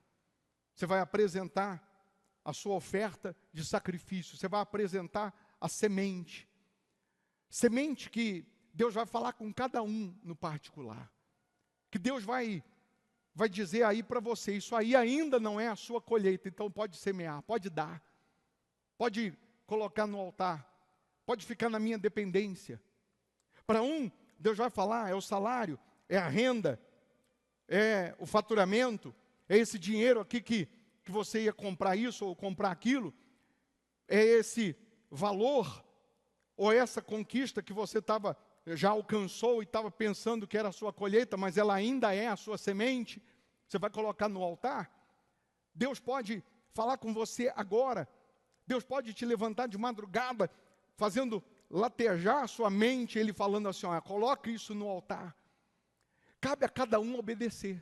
Você vai apresentar a sua oferta de sacrifício. Você vai apresentar a semente. Semente que Deus vai falar com cada um no particular. Que Deus vai dizer aí para você, isso aí ainda não é a sua colheita, então pode semear, pode dar. Pode colocar no altar. Pode ficar na minha dependência. Para um, Deus vai falar, é o salário, é a renda, é o faturamento, é esse dinheiro aqui que você ia comprar isso ou comprar aquilo, é esse valor, ou essa conquista que você já alcançou e estava pensando que era a sua colheita, mas ela ainda é a sua semente, você vai colocar no altar. Deus pode falar com você agora, Deus pode te levantar de madrugada, fazendo latejar a sua mente, Ele falando assim, coloque isso no altar. Cabe a cada um obedecer.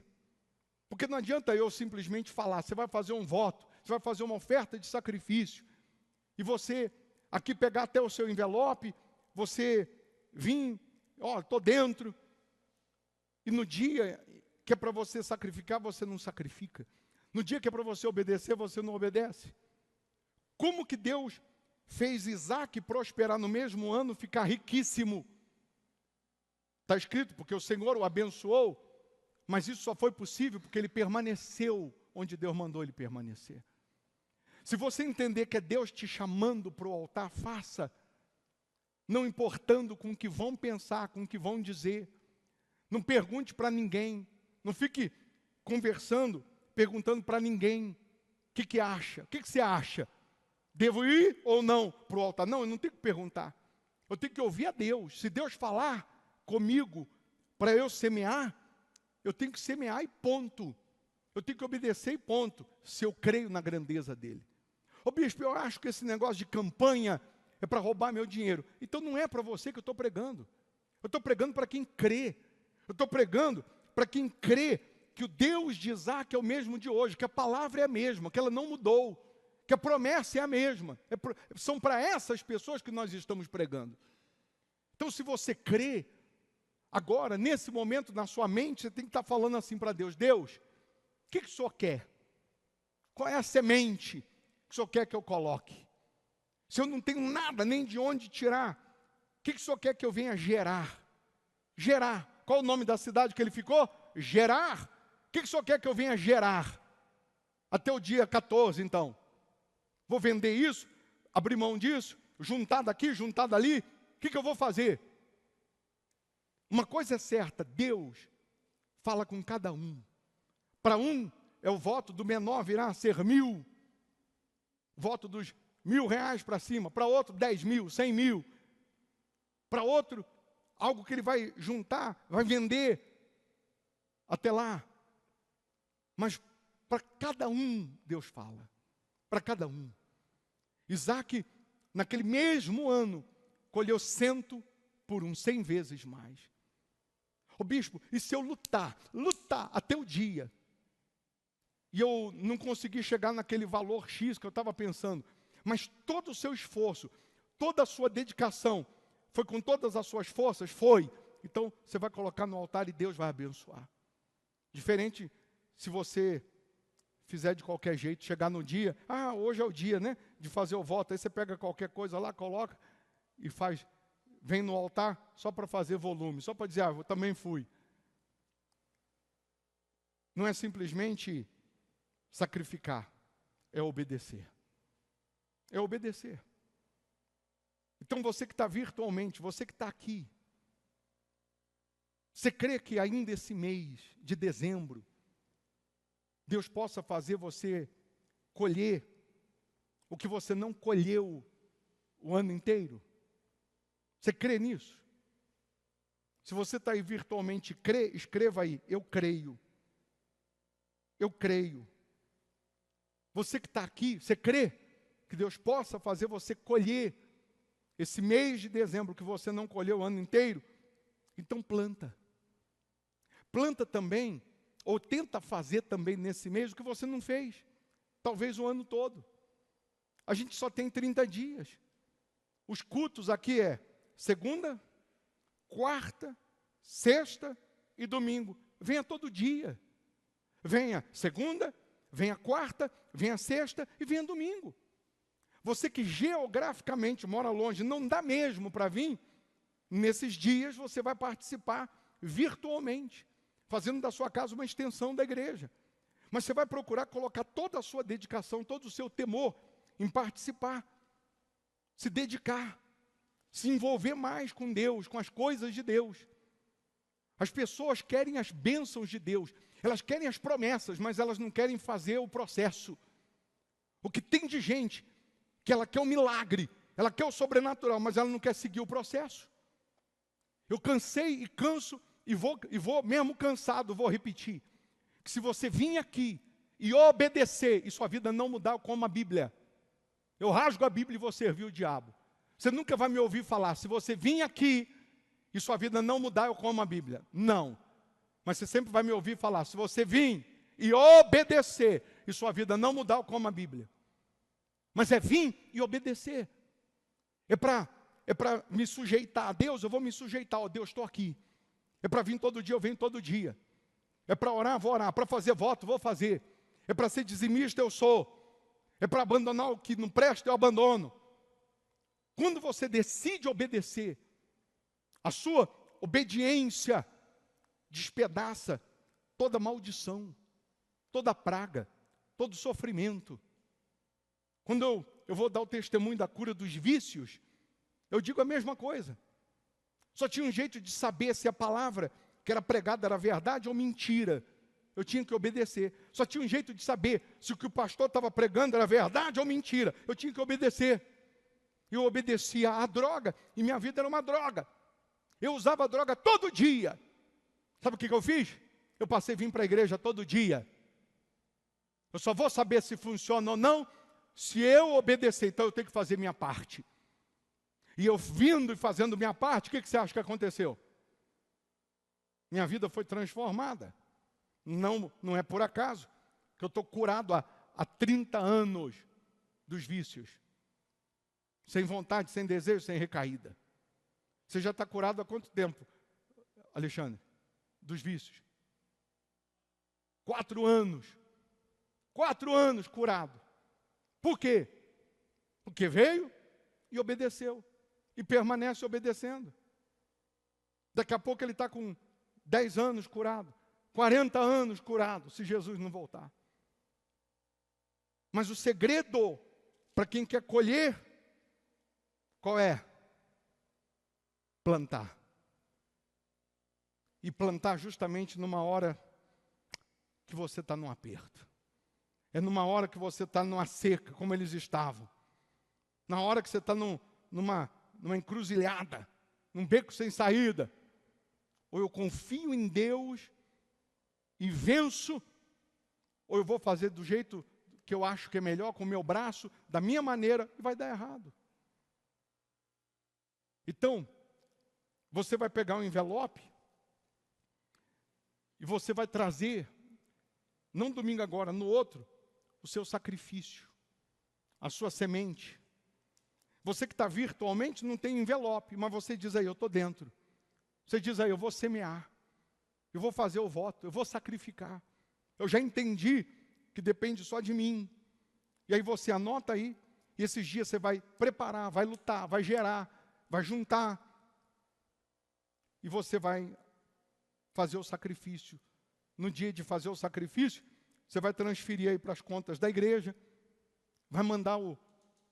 Porque não adianta eu simplesmente falar, você vai fazer um voto, você vai fazer uma oferta de sacrifício, e você aqui pegar até o seu envelope, você vir, estou dentro, e no dia que é para você sacrificar, você não sacrifica. No dia que é para você obedecer, você não obedece. Como que Deus fez Isaque prosperar no mesmo ano, ficar riquíssimo? Está escrito, porque o Senhor o abençoou, mas isso só foi possível porque ele permaneceu onde Deus mandou ele permanecer. Se você entender que é Deus te chamando para o altar, faça. Não importando com o que vão pensar, com o que vão dizer. Não pergunte para ninguém. Não fique conversando, perguntando para ninguém. O que acha? O que você acha? Devo ir ou não para o altar? Não, eu não tenho que perguntar. Eu tenho que ouvir a Deus. Se Deus falar comigo para eu semear, eu tenho que semear e ponto. Eu tenho que obedecer e ponto. Se eu creio na grandeza dele. Ô bispo, eu acho que esse negócio de campanha é para roubar meu dinheiro. Então não é para você que eu estou pregando. Eu estou pregando para quem crê. Eu estou pregando para quem crê que o Deus de Isaque é o mesmo de hoje, que a palavra é a mesma, que ela não mudou, que a promessa é a mesma. São para essas pessoas que nós estamos pregando. Então se você crê, agora, nesse momento, na sua mente, você tem que estar falando assim para Deus, Deus, o que o Senhor quer? Qual é a semente que o Senhor quer que eu coloque? Se eu não tenho nada, nem de onde tirar, o que o Senhor quer que eu venha gerar? Gerar. Qual o nome da cidade que ele ficou? Gerar. O que o Senhor quer que eu venha gerar? Até o dia 14, então. Vou vender isso, abrir mão disso, juntar daqui, juntar dali. O que eu vou fazer? Uma coisa é certa, Deus fala com cada um. Para um, é o voto do menor virá a ser 1.000. Voto dos R$1.000 para cima. Para outro, 10 mil, 100 mil. Para outro, algo que ele vai juntar, vai vender até lá. Mas para cada um, Deus fala. Para cada um. Isaac, naquele mesmo ano, colheu 100 por 1, 100 vezes mais. Ô bispo, e se eu lutar até o dia, e eu não consegui chegar naquele valor X que eu estava pensando, mas todo o seu esforço, toda a sua dedicação, foi com todas as suas forças? Foi. Então, você vai colocar no altar e Deus vai abençoar. Diferente se você fizer de qualquer jeito, chegar no dia, hoje é o dia, né, de fazer o voto, aí você pega qualquer coisa lá, coloca e faz, vem no altar só para fazer volume, só para dizer, eu também fui. Não é simplesmente sacrificar, é obedecer. É obedecer. Então você que está virtualmente, você que está aqui, você crê que ainda esse mês de dezembro, Deus possa fazer você colher o que você não colheu o ano inteiro? Você crê nisso? Se você está aí virtualmente, crê, escreva aí, eu creio. Eu creio. Você que está aqui, você crê que Deus possa fazer você colher esse mês de dezembro que você não colheu o ano inteiro? Então planta. Planta também, ou tenta fazer também nesse mês o que você não fez. Talvez o ano todo. A gente só tem 30 dias. Os cultos aqui é segunda, quarta, sexta e domingo. Venha todo dia. Venha segunda, venha quarta, venha sexta e venha domingo. Você que geograficamente mora longe, não dá mesmo para vir, nesses dias você vai participar virtualmente, fazendo da sua casa uma extensão da igreja. Mas você vai procurar colocar toda a sua dedicação, todo o seu temor em participar, se dedicar, se envolver mais com Deus, com as coisas de Deus. As pessoas querem as bênçãos de Deus, elas querem as promessas, mas elas não querem fazer o processo. O que tem de gente que ela quer o milagre, ela quer o sobrenatural, mas ela não quer seguir o processo. Eu cansei e canso, e vou mesmo cansado, vou repetir, que se você vir aqui e obedecer, e sua vida não mudar como a Bíblia, eu rasgo a Bíblia e vou servir o diabo. Você nunca vai me ouvir falar, se você vir aqui e sua vida não mudar, eu como a Bíblia. Não. Mas você sempre vai me ouvir falar, se você vir e obedecer, e sua vida não mudar, eu como a Bíblia. Mas é vir e obedecer. É para me sujeitar a Deus, eu vou me sujeitar. Ó Deus, estou aqui. É para vir todo dia, eu venho todo dia. É para orar, vou orar. Para fazer voto, vou fazer. É para ser dizimista, eu sou. É para abandonar o que não presta, eu abandono. Quando você decide obedecer, a sua obediência despedaça toda maldição, toda praga, todo sofrimento. Quando eu vou dar o testemunho da cura dos vícios, eu digo a mesma coisa. Só tinha um jeito de saber se a palavra que era pregada era verdade ou mentira. Eu tinha que obedecer. Só tinha um jeito de saber se o que o pastor estava pregando era verdade ou mentira. Eu tinha que obedecer. Eu obedecia à droga e minha vida era uma droga. Eu usava a droga todo dia. Sabe o que eu fiz? Eu passei a vir para a igreja todo dia. Eu só vou saber se funciona ou não se eu obedecer. Então eu tenho que fazer minha parte. E eu vindo e fazendo minha parte, o que você acha que aconteceu? Minha vida foi transformada. Não é por acaso que eu estou curado há 30 anos dos vícios. Sem vontade, sem desejo, sem recaída. Você já está curado há quanto tempo, Alexandre? Dos vícios? 4 anos. 4 anos curado. Por quê? Porque veio e obedeceu. E permanece obedecendo. Daqui a pouco ele está com 10 anos curado. 40 anos curado, se Jesus não voltar. Mas o segredo para quem quer colher, qual é? Plantar. E plantar justamente numa hora que você está num aperto. É numa hora que você está numa seca, como eles estavam. Na hora que você está numa encruzilhada, num beco sem saída. Ou eu confio em Deus e venço, ou eu vou fazer do jeito que eu acho que é melhor, com o meu braço, da minha maneira, e vai dar errado. Então, você vai pegar um envelope e você vai trazer, não domingo agora, no outro, o seu sacrifício, a sua semente. Você que está virtualmente não tem envelope, mas você diz aí, eu estou dentro. Você diz aí, eu vou semear, eu vou fazer o voto, eu vou sacrificar. Eu já entendi que depende só de mim. E aí você anota aí, e esses dias você vai preparar, vai lutar, vai gerar, vai juntar. E você vai fazer o sacrifício. No dia de fazer o sacrifício, você vai transferir aí para as contas da igreja, vai mandar o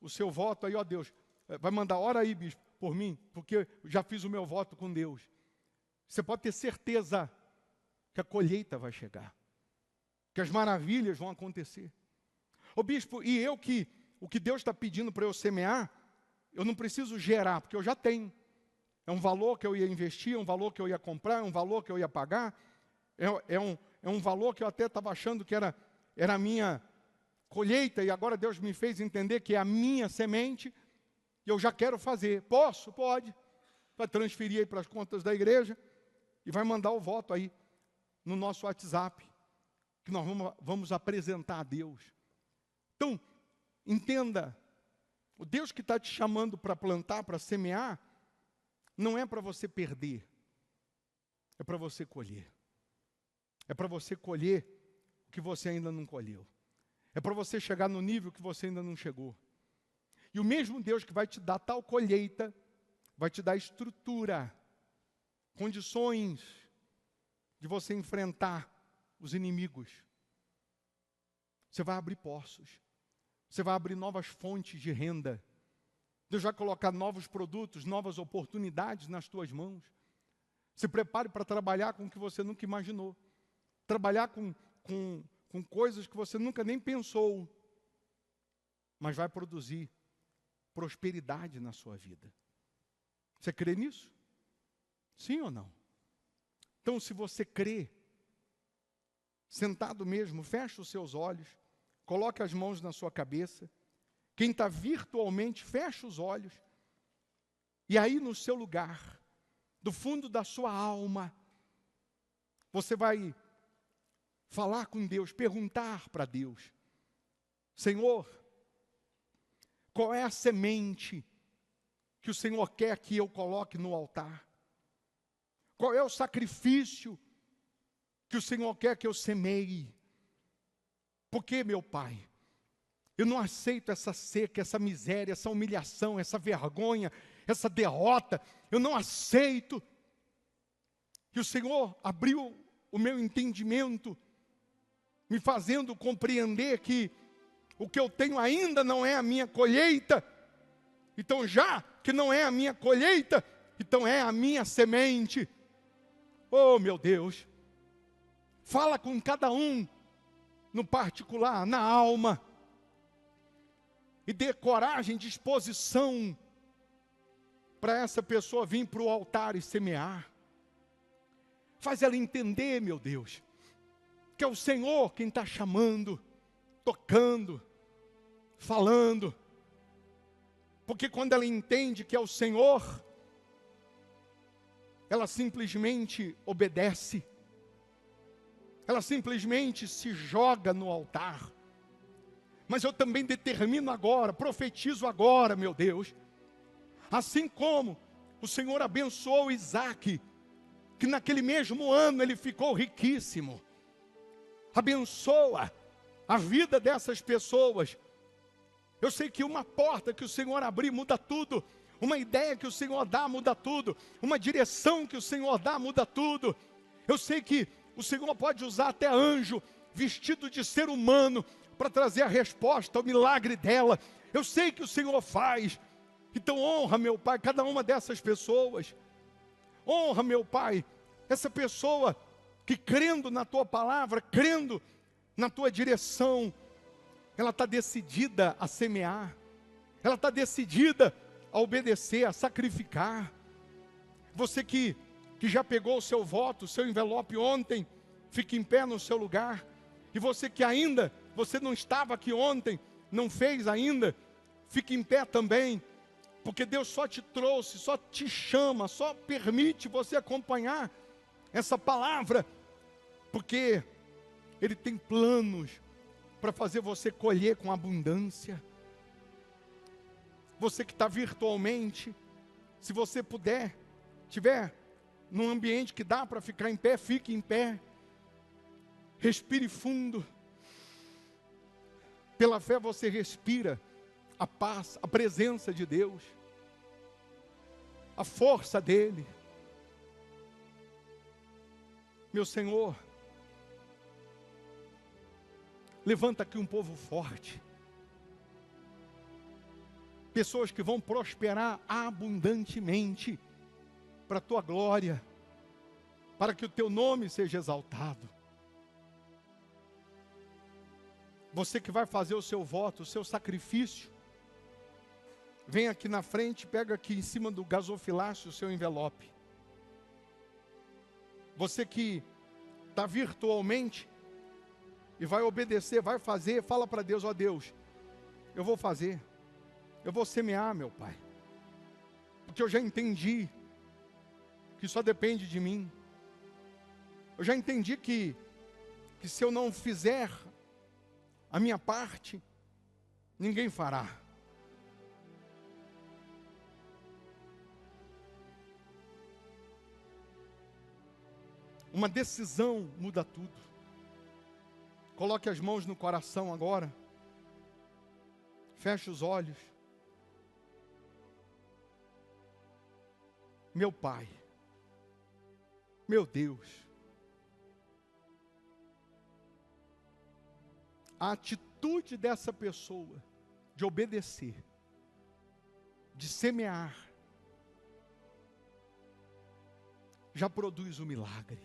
seu voto aí, ó Deus, vai mandar, ora aí, bispo, por mim, porque eu já fiz o meu voto com Deus. Você pode ter certeza que a colheita vai chegar, que as maravilhas vão acontecer. Ô bispo, e eu que, o que Deus está pedindo para eu semear, eu não preciso gerar, porque eu já tenho. É um valor que eu ia investir, é um valor que eu ia comprar, é um valor que eu ia pagar, é um valor que eu até estava achando que era a minha colheita, e agora Deus me fez entender que é a minha semente, e eu já quero fazer. Posso? Pode. Vai transferir aí para as contas da igreja, e vai mandar o voto aí, no nosso WhatsApp, que nós vamos apresentar a Deus. Então, entenda, o Deus que está te chamando para plantar, para semear, não é para você perder, é para você colher. É para você colher o que você ainda não colheu. É para você chegar no nível que você ainda não chegou. E o mesmo Deus que vai te dar tal colheita, vai te dar estrutura, condições de você enfrentar os inimigos. Você vai abrir poços. Você vai abrir novas fontes de renda. Deus vai colocar novos produtos, novas oportunidades nas tuas mãos. Se prepare para trabalhar com o que você nunca imaginou. Trabalhar com coisas que você nunca nem pensou. Mas vai produzir prosperidade na sua vida. Você crê nisso? Sim ou não? Então, se você crê, sentado mesmo, feche os seus olhos, coloque as mãos na sua cabeça. Quem está virtualmente, feche os olhos. E aí no seu lugar, do fundo da sua alma, você vai falar com Deus, perguntar para Deus: Senhor, qual é a semente que o Senhor quer que eu coloque no altar? Qual é o sacrifício que o Senhor quer que eu semeie? Porque, meu Pai, eu não aceito essa seca, essa miséria, essa humilhação, essa vergonha, essa derrota. Eu não aceito. Que o Senhor abriu o meu entendimento, me fazendo compreender que o que eu tenho ainda não é a minha colheita. Então, já que não é a minha colheita, então é a minha semente. Oh, meu Deus, fala com cada um, no particular, na alma, e dê coragem, disposição, para essa pessoa vir para o altar e semear. Faz ela entender, meu Deus, que é o Senhor quem está chamando, tocando, falando. Porque quando ela entende que é o Senhor, ela simplesmente obedece. Ela simplesmente se joga no altar. Mas eu também determino agora, profetizo agora, meu Deus, assim como o Senhor abençoou Isaac, que naquele mesmo ano ele ficou riquíssimo. Abençoa a vida dessas pessoas. Eu sei que uma porta que o Senhor abrir muda tudo. Uma ideia que o Senhor dá muda tudo. Uma direção que o Senhor dá muda tudo. Eu sei que o Senhor pode usar até anjo vestido de ser humano para trazer a resposta ao milagre dela. Eu sei que o Senhor faz. Então honra, meu Pai, cada uma dessas pessoas. Honra, meu Pai, essa pessoa que crendo na Tua palavra, crendo na Tua direção, ela está decidida a semear. Ela está decidida a obedecer, a sacrificar. Você que já pegou o seu voto, o seu envelope ontem, fique em pé no seu lugar. E você que ainda, você não estava aqui ontem, não fez ainda, fique em pé também. Porque Deus só te trouxe, só te chama, só permite você acompanhar essa palavra. Porque Ele tem planos para fazer você colher com abundância. Você que está virtualmente, se você puder, tiver num ambiente que dá para ficar em pé, fique em pé. Respire fundo. Pela fé você respira a paz, a presença de Deus, a força dEle. Meu Senhor, levanta aqui um povo forte. Pessoas que vão prosperar abundantemente para a Tua glória, para que o Teu nome seja exaltado. Você que vai fazer o seu voto, o seu sacrifício, vem aqui na frente, pega aqui em cima do gasofilácio o seu envelope. Você que está virtualmente e vai obedecer, vai fazer, fala para Deus: ó Deus, eu vou fazer, eu vou semear, meu Pai, porque eu já entendi que só depende de mim. Eu já entendi que se eu não fizer a minha parte, ninguém fará. Uma decisão muda tudo. Coloque as mãos no coração agora. Feche os olhos. Meu Pai, meu Deus, a atitude dessa pessoa de obedecer, de semear, já produz um milagre.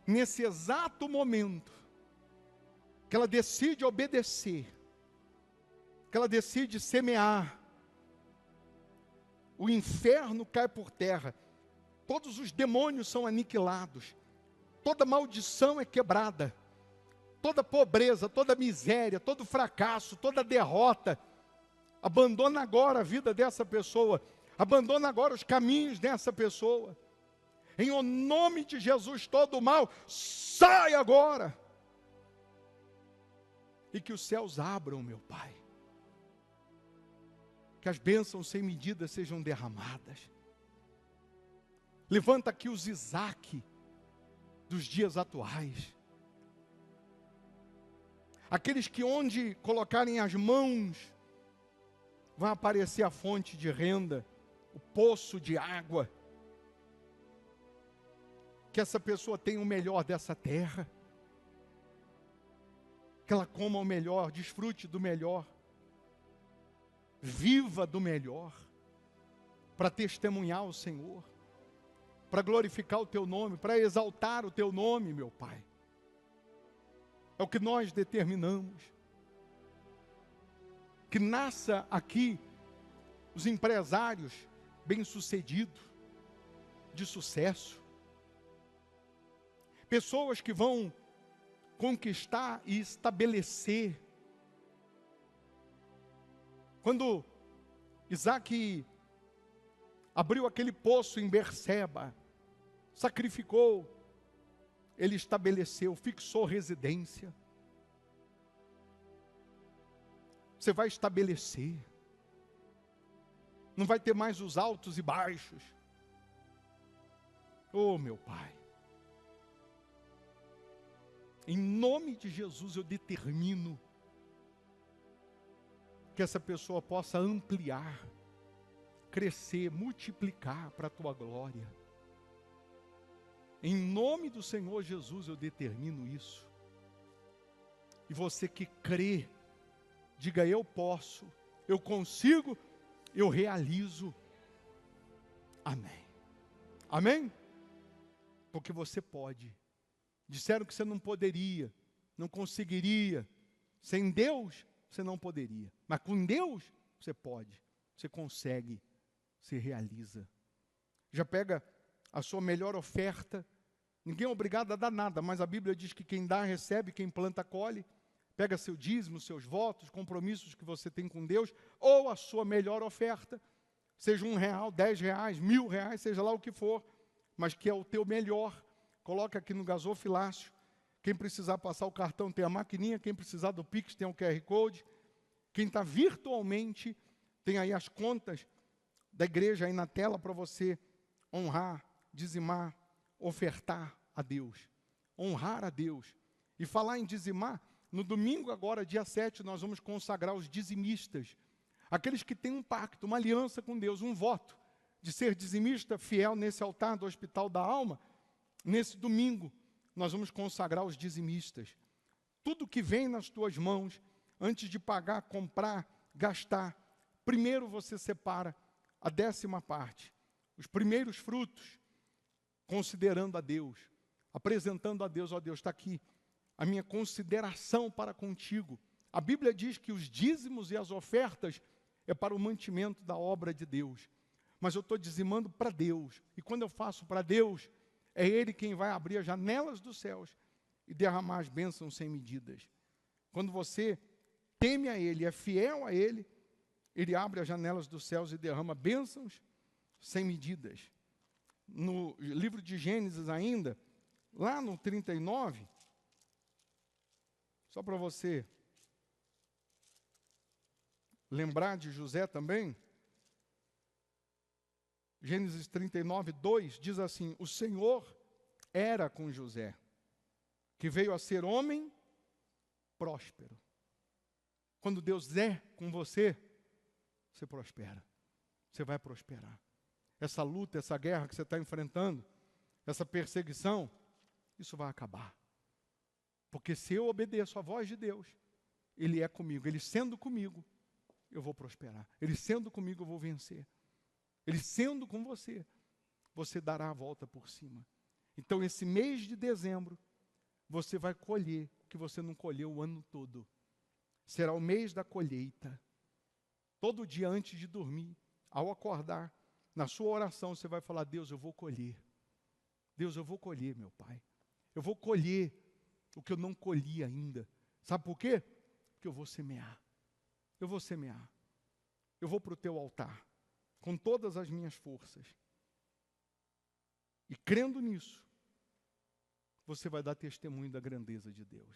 Nesse exato momento que ela decide obedecer, que ela decide semear, o inferno cai por terra, todos os demônios são aniquilados, toda maldição é quebrada, toda pobreza, toda miséria, todo fracasso, toda derrota. Abandona agora a vida dessa pessoa, abandona agora os caminhos dessa pessoa. Em o nome de Jesus, todo o mal sai agora. E que os céus abram, meu Pai. Que as bênçãos sem medida sejam derramadas. Levanta aqui os Isaac dos dias atuais. Aqueles que onde colocarem as mãos, vai aparecer a fonte de renda, o poço de água. Que essa pessoa tenha o melhor dessa terra. Que ela coma o melhor, desfrute do melhor. Viva do melhor. Para testemunhar o Senhor. Para glorificar o Teu nome, para exaltar o Teu nome, meu Pai. É o que nós determinamos. Que nasça aqui os empresários bem-sucedidos, de sucesso. Pessoas que vão conquistar e estabelecer. Quando Isaac abriu aquele poço em Berseba, sacrificou, ele estabeleceu, fixou residência. Você vai estabelecer. Não vai ter mais os altos e baixos. Oh, meu Pai. Em nome de Jesus eu determino que essa pessoa possa ampliar, crescer, multiplicar para a Tua glória. Em nome do Senhor Jesus eu determino isso. E você que crê, diga: eu posso, eu consigo, eu realizo. Amém. Amém? Porque você pode. Disseram que você não poderia, não conseguiria. Sem Deus, você não poderia. Mas com Deus, você pode, você consegue, você realiza. Já pega a sua melhor oferta. Ninguém é obrigado a dar nada, mas a Bíblia diz que quem dá, recebe, quem planta, colhe. Pega seu dízimo, seus votos, compromissos que você tem com Deus, ou a sua melhor oferta, seja R$1, R$10, R$1.000, seja lá o que for, mas que é o teu melhor. Coloca aqui no gasofilácio. Quem precisar passar o cartão tem a maquininha, quem precisar do Pix tem o QR Code. Quem está virtualmente, tem aí as contas da igreja aí na tela para você honrar, dizimar, ofertar a Deus. Honrar a Deus. E falar em dizimar, no domingo agora, dia 7, nós vamos consagrar os dizimistas. Aqueles que têm um pacto, uma aliança com Deus, um voto de ser dizimista fiel nesse altar do Hospital da Alma. Nesse domingo, nós vamos consagrar os dizimistas. Tudo que vem nas tuas mãos, antes de pagar, comprar, gastar, primeiro você separa a 10ª parte, os primeiros frutos, considerando a Deus, apresentando a Deus, ó Deus, está aqui a minha consideração para contigo. A Bíblia diz que os dízimos e as ofertas é para o mantimento da obra de Deus. Mas eu estou dizimando para Deus. E quando eu faço para Deus, é Ele quem vai abrir as janelas dos céus e derramar as bênçãos sem medidas. Quando você teme a Ele, é fiel a Ele, Ele abre as janelas dos céus e derrama bênçãos sem medidas. No livro de Gênesis ainda, lá no 39, só para você lembrar de José também, Gênesis 39, 2, diz assim: o Senhor era com José, que veio a ser homem próspero. Quando Deus é com você, você prospera. Você vai prosperar. Essa luta, essa guerra que você está enfrentando, essa perseguição, isso vai acabar. Porque se eu obedeço à voz de Deus, Ele é comigo. Ele sendo comigo, eu vou prosperar. Ele sendo comigo, eu vou vencer. Ele sendo com você, você dará a volta por cima. Então, esse mês de dezembro, você vai colher o que você não colheu o ano todo. Será o mês da colheita. Todo dia antes de dormir, ao acordar, na sua oração, você vai falar: Deus, eu vou colher. Deus, eu vou colher, meu Pai. Eu vou colher o que eu não colhi ainda. Sabe por quê? Porque eu vou semear. Eu vou semear. Eu vou para o teu altar, com todas as minhas forças. E crendo nisso, você vai dar testemunho da grandeza de Deus.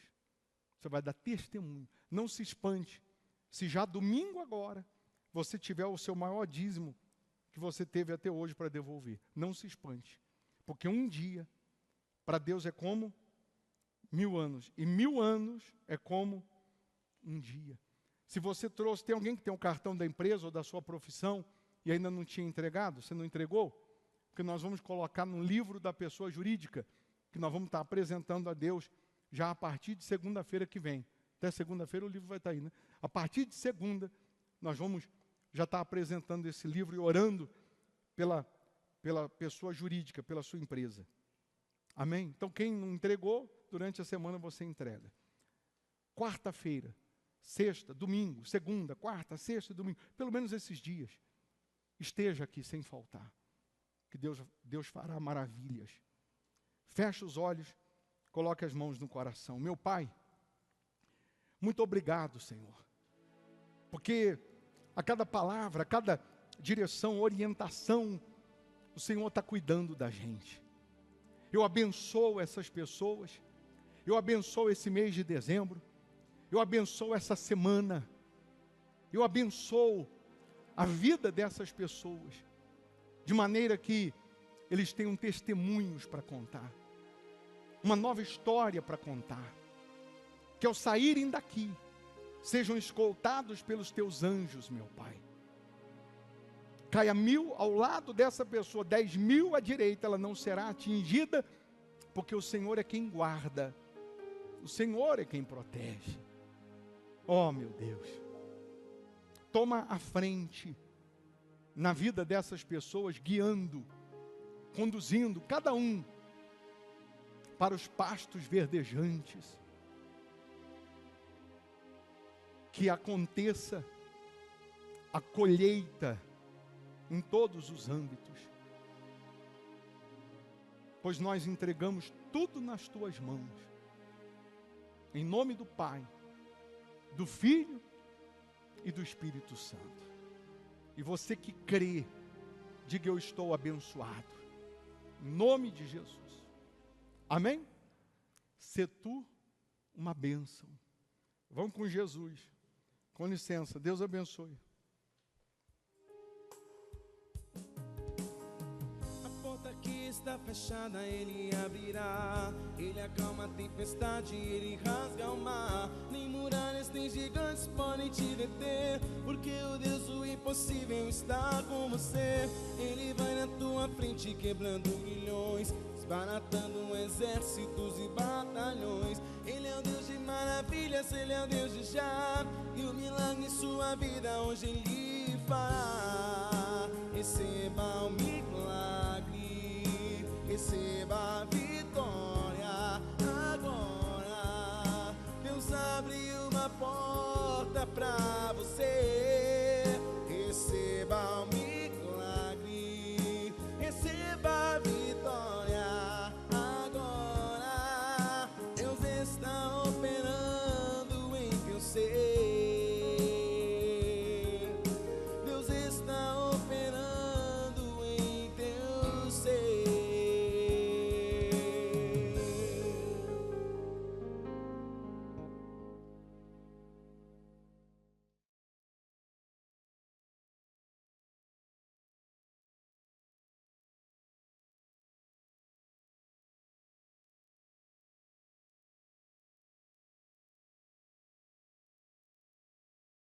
Você vai dar testemunho. Não se espante se já domingo agora você tiver o seu maior dízimo que você teve até hoje para devolver. Não se espante. Porque um dia, para Deus é como 1000 anos. E 1000 anos é como um dia. Se você trouxe, tem alguém que tem um cartão da empresa ou da sua profissão e ainda não tinha entregado, você não entregou? Porque nós vamos colocar no livro da pessoa jurídica, que nós vamos estar apresentando a Deus já a partir de segunda-feira que vem. Até segunda-feira o livro vai estar aí, né? A partir de segunda, nós vamos já estar apresentando esse livro e orando pela pessoa jurídica, pela sua empresa. Amém? Então, quem não entregou, durante a semana você entrega. Quarta-feira, sexta, domingo, segunda, quarta, sexta e domingo, pelo menos esses dias, esteja aqui sem faltar, que Deus fará maravilhas. Feche os olhos, coloque as mãos no coração. Meu Pai, muito obrigado, Senhor, porque a cada palavra, a cada direção, orientação, o Senhor está cuidando da gente. Eu abençoo essas pessoas, eu abençoo esse mês de dezembro, eu abençoo essa semana, eu abençoo a vida dessas pessoas, de maneira que eles tenham testemunhos para contar, uma nova história para contar, que ao saírem daqui, sejam escoltados pelos teus anjos, meu Pai. Caia 1000 ao lado dessa pessoa, 10.000 à direita, ela não será atingida, porque o Senhor é quem guarda, o Senhor é quem protege. Oh, meu Deus, toma a frente na vida dessas pessoas, guiando, conduzindo cada um para os pastos verdejantes. Que aconteça a colheita em todos os âmbitos. pois nós entregamos tudo nas tuas mãos. Em nome do Pai, do Filho e do Espírito Santo. E você que crê, diga: eu estou abençoado. Em nome de Jesus. Amém? Sê tu uma bênção. Vamos com Jesus. Com licença, Deus abençoe. Que está fechada, Ele abrirá. Ele acalma a tempestade, Ele rasga o mar. Nem muralhas, nem gigantes podem te deter, porque o Deus do impossível está com você. Ele vai na tua frente quebrando milhões, desbaratando exércitos e batalhões. Ele é o Deus de maravilhas, Ele é o Deus de já. E o milagre em sua vida hoje Ele fará. Receba o milagre, receba a vitória agora. Deus abre uma porta pra você. Receba o milagre, receba a vitória.